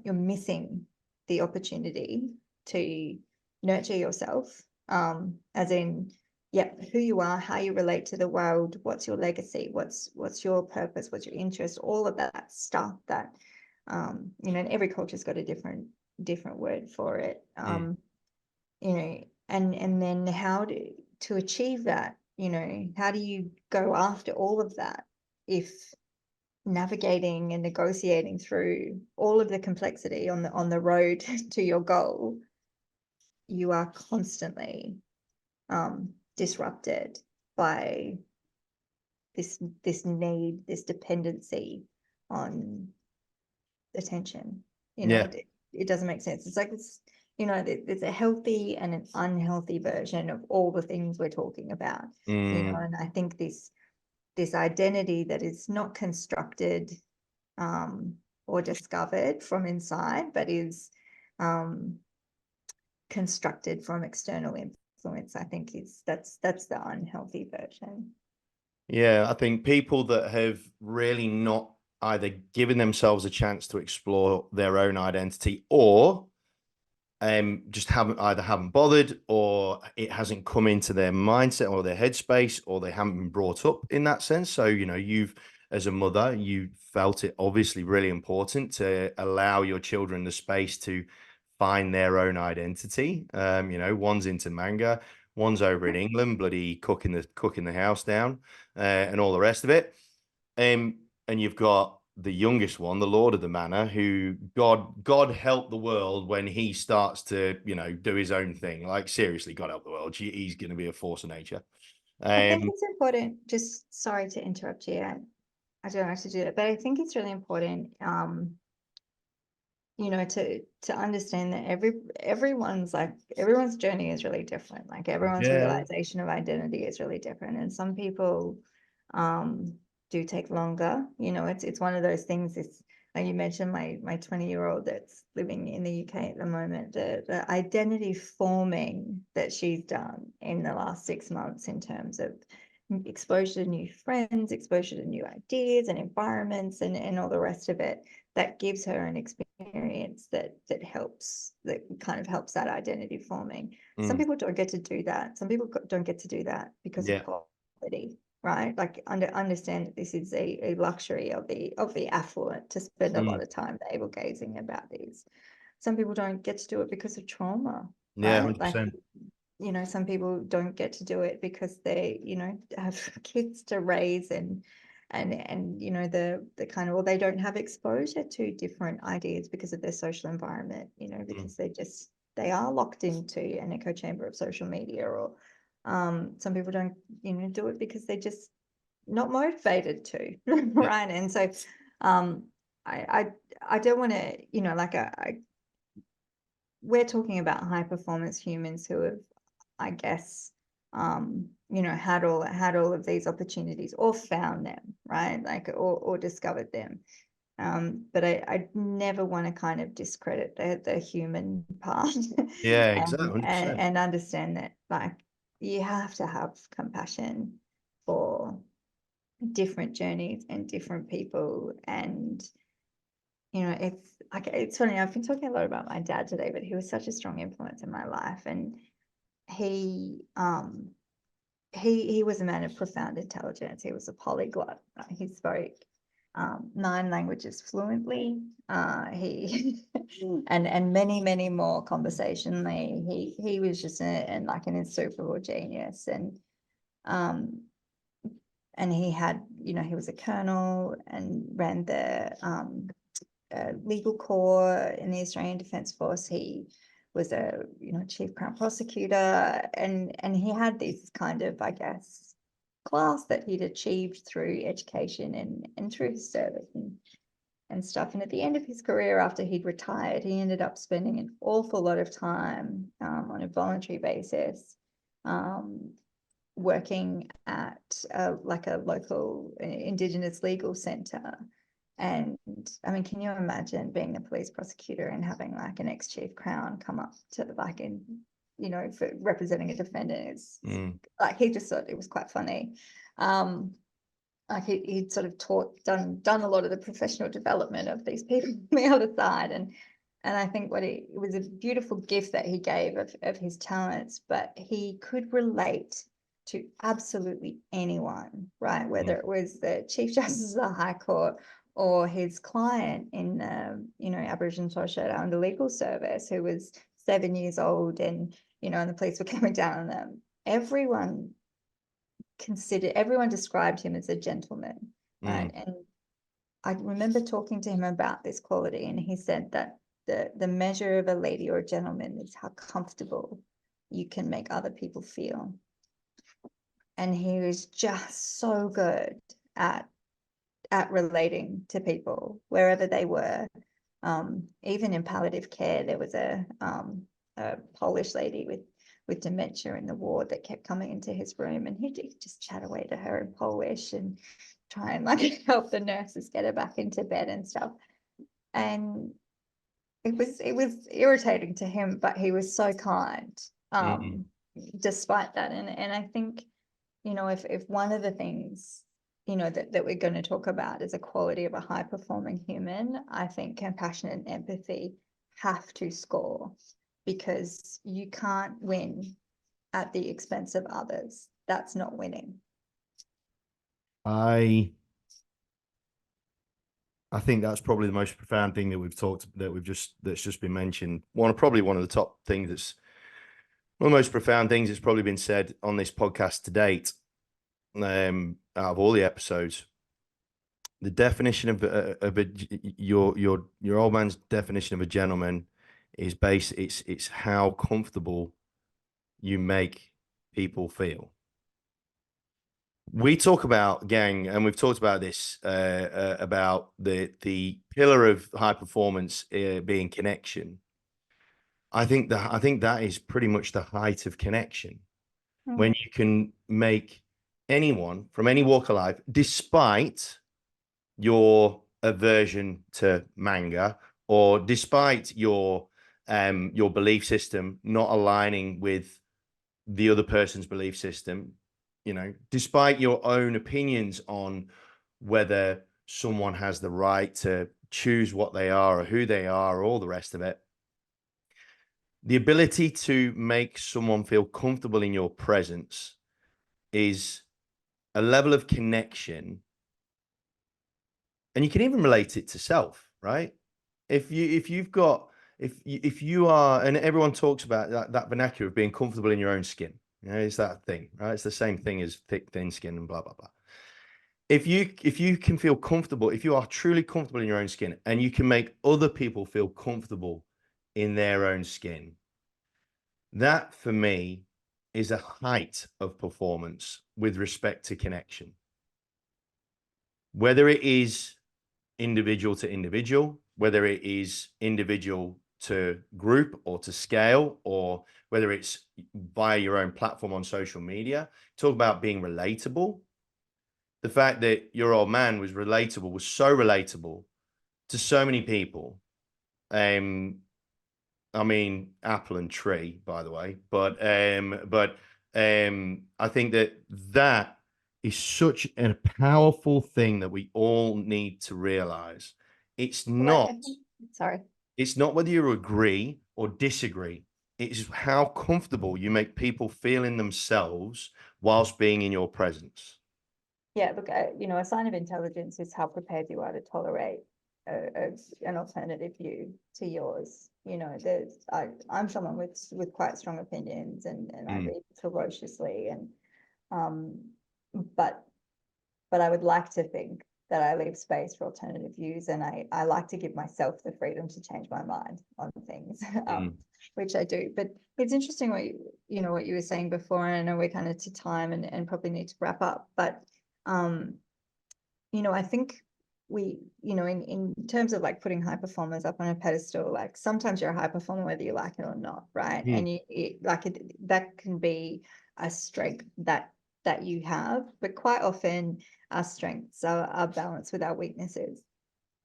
you're missing the opportunity to nurture yourself, as in, yeah, who you are, how you relate to the world, what's your legacy, what's your purpose, what's your interest, all of that stuff that, and every culture's got a different word for it. Mm. And then how to achieve that, how do you go after all of that if navigating and negotiating through all of the complexity on the road to your goal, you are constantly disrupted by this need, this dependency on attention. Yeah. It doesn't make sense. It's like there's a healthy and an unhealthy version of all the things we're talking about. Mm. And I think this identity that is not constructed, um, or discovered from inside, but is um, constructed from external influence, I think that's the unhealthy version. Yeah. I think people that have really not either given themselves a chance to explore their own identity, or just haven't bothered, or it hasn't come into their mindset or their headspace, or they haven't been brought up in that sense. So, you've, as a mother, you felt it obviously really important to allow your children the space to find their own identity. One's into manga, one's over in England, bloody cooking the house down, and all the rest of it. And you've got the youngest one, the Lord of the Manor, who God help the world when he starts to, do his own thing. Like, seriously, God help the world. He's going to be a force of nature. I think it's important, just sorry to interrupt you. I don't like to do that, but I think it's really important, to understand that everyone's journey is really different. Like everyone's Yeah. realization of identity is really different. And some people do take longer. It's one of those things. It's like you mentioned, my 20-year-old that's living in the UK at the moment, the identity forming that she's done in the last 6 months in terms of exposure to new friends, exposure to new ideas and environments and all the rest of it, that gives her an experience that kind of helps that identity forming. Some people don't get to do that. Some people don't get to do that because of Yeah. poverty, right? Like understand that this is a luxury of the affluent to spend a lot of time navel gazing about these. Some people don't get to do it because of trauma, Yeah, right? Like 100%. some people don't get to do it because they, have kids to raise and the kind of, or they don't have exposure to different ideas because of their social environment, because they are locked into an echo chamber of social media, or some people don't, do it because they're just not motivated to, right? And so um I don't want to, we're talking about high performance humans who have, I guess, had all of these opportunities or found them, right? Like, or discovered them. But I never want to kind of discredit the human part Yeah, exactly. 100%. and understand that, like, you have to have compassion for different journeys and different people. And it's funny, I've been talking a lot about my dad today, but he was such a strong influence in my life. And he he was a man of profound intelligence. He was a polyglot. He spoke 9 languages fluently. He and many more conversationally. He was just like an insuperable genius. Um, and he had, he was a colonel and ran the legal corps in the Australian Defence Force. He was a chief crown prosecutor, and he had this kind of, I guess, class that he'd achieved through education and through his service and stuff. And at the end of his career, after he'd retired, he ended up spending an awful lot of time on a voluntary basis working at like a local Indigenous legal centre. And I mean, can you imagine being a police prosecutor and having like an ex-chief crown come up to like for representing a defendant? It's like, he just thought it was quite funny. Like he'd sort of done a lot of the professional development of these people on the other side. And I think it was a beautiful gift that he gave of his talents, but he could relate to absolutely anyone, right? Whether it was the Chief Justice of the High Court or his client in the, Aboriginal and Torres Strait Islander legal service, who was 7 years old, and, and the police were coming down on them. Everyone described him as a gentleman, right? And I remember talking to him about this quality, and he said that the measure of a lady or a gentleman is how comfortable you can make other people feel. And he was just so good at relating to people wherever they were. Even in palliative care, there was a Polish lady with dementia in the ward that kept coming into his room, and he'd just chat away to her in Polish and try and like help the nurses get her back into bed and stuff. And it was irritating to him, but he was so kind despite that. And I think, if one of the things, that we're going to talk about is a quality of a high performing human, I think compassion and empathy have to score, because you can't win at the expense of others. That's not winning. I think that's probably the most profound thing that's just been mentioned. Probably one of the top things that's one of the most profound things that's probably been said on this podcast to date, out of all the episodes. The definition of your old man's definition of a gentleman is it's how comfortable you make people feel. We talk about, gang, and we've talked about this about the pillar of high performance being connection. I think that is pretty much the height of connection, when you can make anyone from any walk of life, despite your aversion to manga, or despite your belief system not aligning with the other person's belief system, despite your own opinions on whether someone has the right to choose what they are or who they are or all the rest of it, the ability to make someone feel comfortable in your presence is a level of connection. And you can even relate it to self, right? If you are, and everyone talks about that vernacular of being comfortable in your own skin, it's that thing, right? It's the same thing as thick, thin skin and blah, blah, blah. If you can feel comfortable, if you are truly comfortable in your own skin, and you can make other people feel comfortable in their own skin, that for me is a height of performance with respect to connection. Whether it is individual to individual, whether it is individual to group or to scale, or whether it's via your own platform on social media. Talk about being relatable. The fact that your old man was so relatable to so many people. I mean, apple and tree, by the way, but I think that is such a powerful thing that we all need to realize. It's not, Sorry. it's not whether you agree or disagree. It's how comfortable you make people feel in themselves whilst being in your presence. Yeah, look, a sign of intelligence is how prepared you are to tolerate an alternative view to yours. I'm someone with quite strong opinions, and I read ferociously, and but I would like to think that I leave space for alternative views, and I like to give myself the freedom to change my mind on things, which I do. But it's interesting what you were saying before, and I know we're kind of to time and probably need to wrap up, but I think in terms of like putting high performers up on a pedestal, like sometimes you're a high performer whether you like it or not, right? And that can be a strength that you have, but quite often our strengths are balanced with our weaknesses.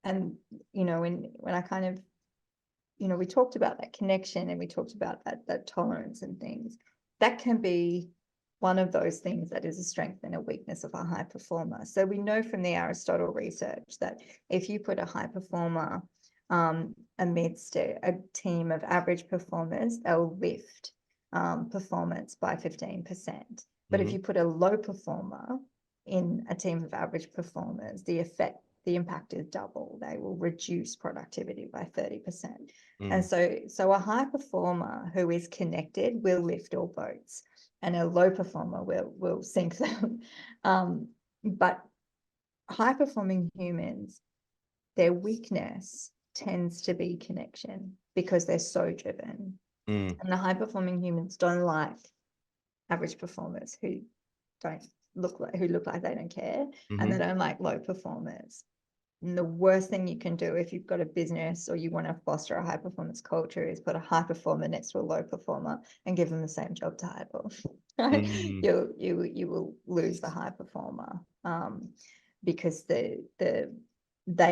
And when I kind of we talked about that connection, and we talked about that tolerance and things, that can be one of those things that is a strength and a weakness of a high performer. So we know from the Aristotle research that if you put a high performer amidst a team of average performers, they'll lift performance by 15%. But if you put a low performer in a team of average performers, the impact is double. They will reduce productivity by 30%. And so a high performer who is connected will lift all boats, and a low performer will sink them. But high performing humans, their weakness tends to be connection, because they're so driven. And the high performing humans don't like average performers who look like they don't care, and they don't like low performers. And the worst thing you can do if you've got a business or you want to foster a high performance culture is put a high performer next to a low performer and give them the same job title. Right? You will lose the high performer, because they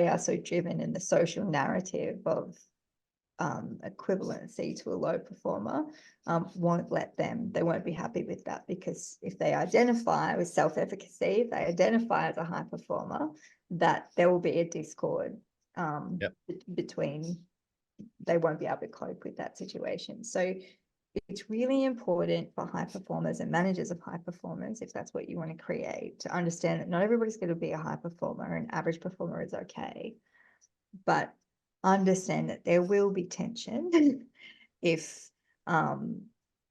are so driven in the social narrative of equivalency to a low performer. They won't be happy with that, because if they identify with self-efficacy, if they identify as a high performer, that there will be a discord between, they won't be able to cope with that situation. So it's really important for high performers and managers of high performers, if that's what you want to create, to understand that not everybody's going to be a high performer, and average performer is okay. But understand that there will be tension if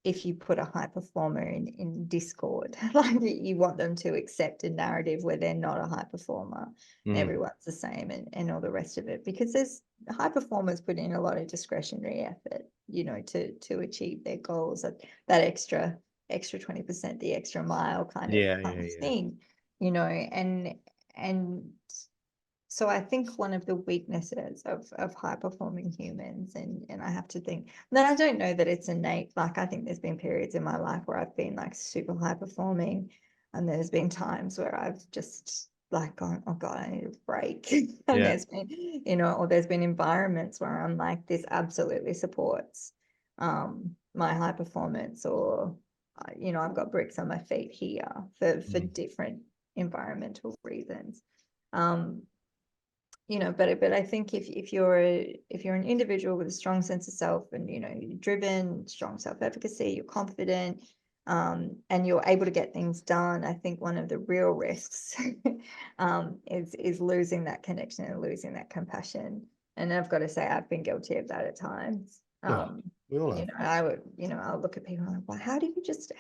if you put a high performer in Discord, like you want them to accept a narrative where they're not a high performer, and everyone's the same, and all the rest of it, because there's high performers put in a lot of discretionary effort, to achieve their goals, that extra 20%, the extra mile kind of thing, and so I think one of the weaknesses of high performing humans, and I have to think, then I don't know that it's innate. Like, I think there's been periods in my life where I've been like super high performing, and there's been times where I've just like gone, oh God, I need a break. And there's been, or there's been environments where I'm like, this absolutely supports my high performance, or I've got bricks on my feet here for different environmental reasons. But I think if you're an individual with a strong sense of self, and you're driven, strong self-efficacy, you're confident, and you're able to get things done, I think one of the real risks is losing that connection and losing that compassion. And I've got to say, I've been guilty of that at times. We all have. I'll look at people and I'm like, well, how do you just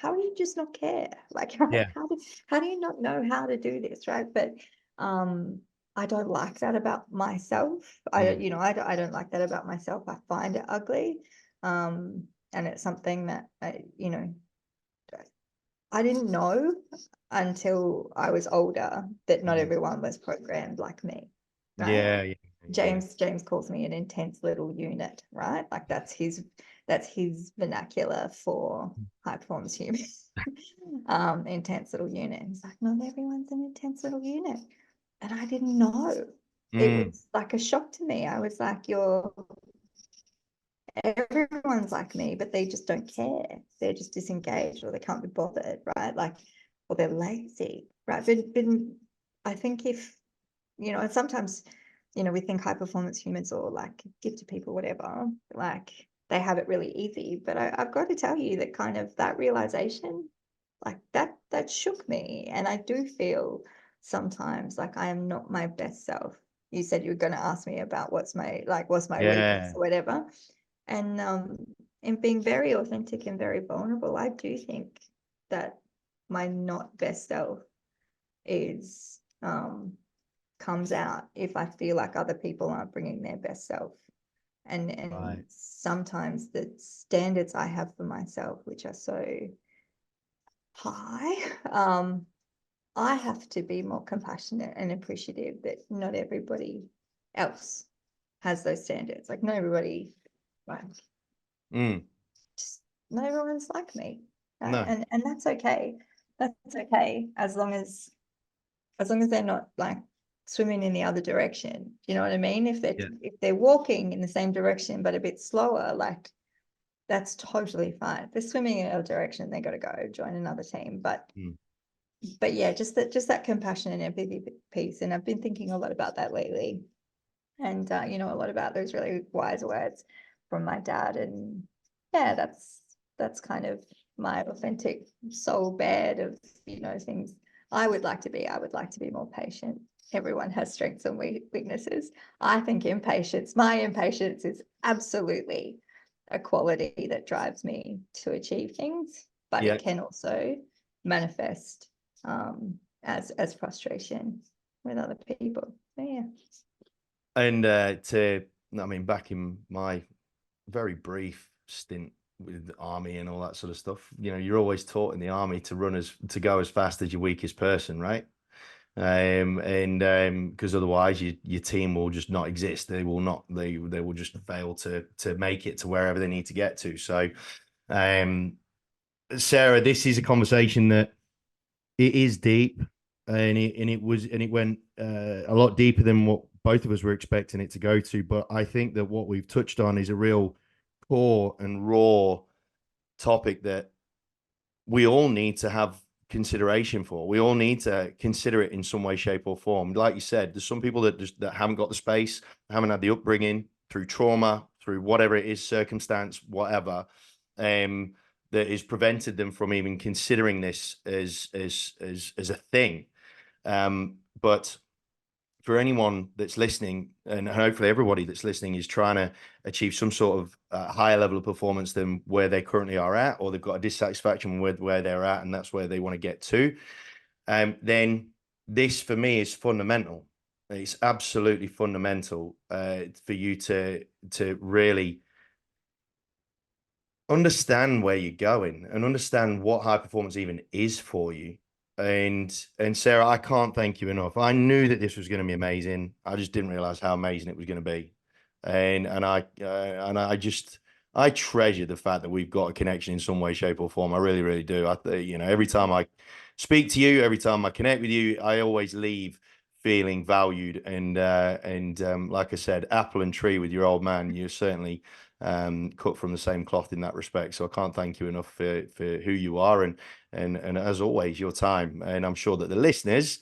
not care? Like, Yeah. how do you not know how to do this, right? But I don't like that about myself. I don't like that about myself. I find it ugly. And it's something that I didn't know until I was older that not everyone was programmed like me. Right? James calls me an intense little unit, right? Like that's his vernacular for high performance humans. Intense little unit. He's like, not everyone's an intense little unit. And I didn't know. It was like a shock to me. I was like, everyone's like me, but they just don't care. They're just disengaged, or they can't be bothered, right? Like, or they're lazy, right? But I think if, and sometimes, we think high performance humans, or like gifted people, whatever, like they have it really easy. But I've got to tell you that kind of that realization, like that shook me. And I do feel sometimes like I am not my best self. You said you were going to ask me about what's my weakness or whatever. And being very authentic and very vulnerable, I do think that my not best self is comes out if I feel like other people aren't bringing their best self. And sometimes the standards I have for myself, which are so high, I have to be more compassionate and appreciative that not everybody else has those standards. Like, not everybody, right? Just not everyone's like me. Right? No. And that's okay. That's okay, as long as they're not like swimming in the other direction. You know what I mean? If they're walking in the same direction but a bit slower, like that's totally fine. If they're swimming in another direction, they got to go join another team. But yeah, just that compassion and empathy piece. And I've been thinking a lot about that lately, and a lot about those really wise words from my dad. And yeah, that's kind of my authentic soul bed of things I would like to be. I would like to be more patient. Everyone has strengths and weaknesses. I think my impatience is absolutely a quality that drives me to achieve things, but it can also manifest as frustration with other people. So yeah. And back in my very brief stint with the army and all that sort of stuff, you're always taught in the army to go as fast as your weakest person, right? Because otherwise your team will just not exist. They will just fail to make it to wherever they need to get to. So Sarah, this is a conversation that it is deep, and it went a lot deeper than what both of us were expecting it to go to. But I think that what we've touched on is a real core and raw topic that we all need to have consideration for. We all need to consider it in some way, shape, or form. Like you said, there's some people that haven't got the space, haven't had the upbringing, through trauma, through whatever it is, circumstance, whatever, that has prevented them from even considering this as a thing. But for anyone that's listening, and hopefully everybody that's listening is trying to achieve some sort of higher level of performance than where they currently are at, or they've got a dissatisfaction with where they're at, and that's where they want to get to, then this for me is fundamental. It's absolutely fundamental for you to really understand where you're going and understand what high performance even is for you. And Sarah, I can't thank you enough. I knew that this was going to be amazing. I just didn't realize how amazing it was going to be. And I just I treasure the fact that we've got a connection in some way, shape, or form. I really, really do. Every time I speak to you, every time I connect with you, I always leave feeling valued. And like I said, apple and tree with your old man, you're certainly cut from the same cloth in that respect. So I can't thank you enough for who you are and as always your time. And I'm sure that the listeners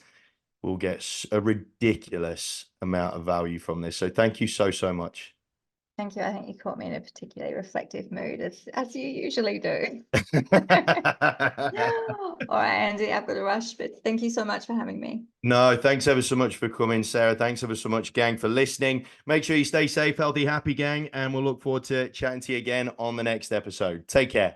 will get a ridiculous amount of value from this. So thank you so much. Thank you. I think you caught me in a particularly reflective mood, as you usually do. All right, Andy, I've got to rush, but thank you so much for having me. No, thanks ever so much for coming, Sarah. Thanks ever so much, gang, for listening. Make sure you stay safe, healthy, happy, gang, and we'll look forward to chatting to you again on the next episode. Take care.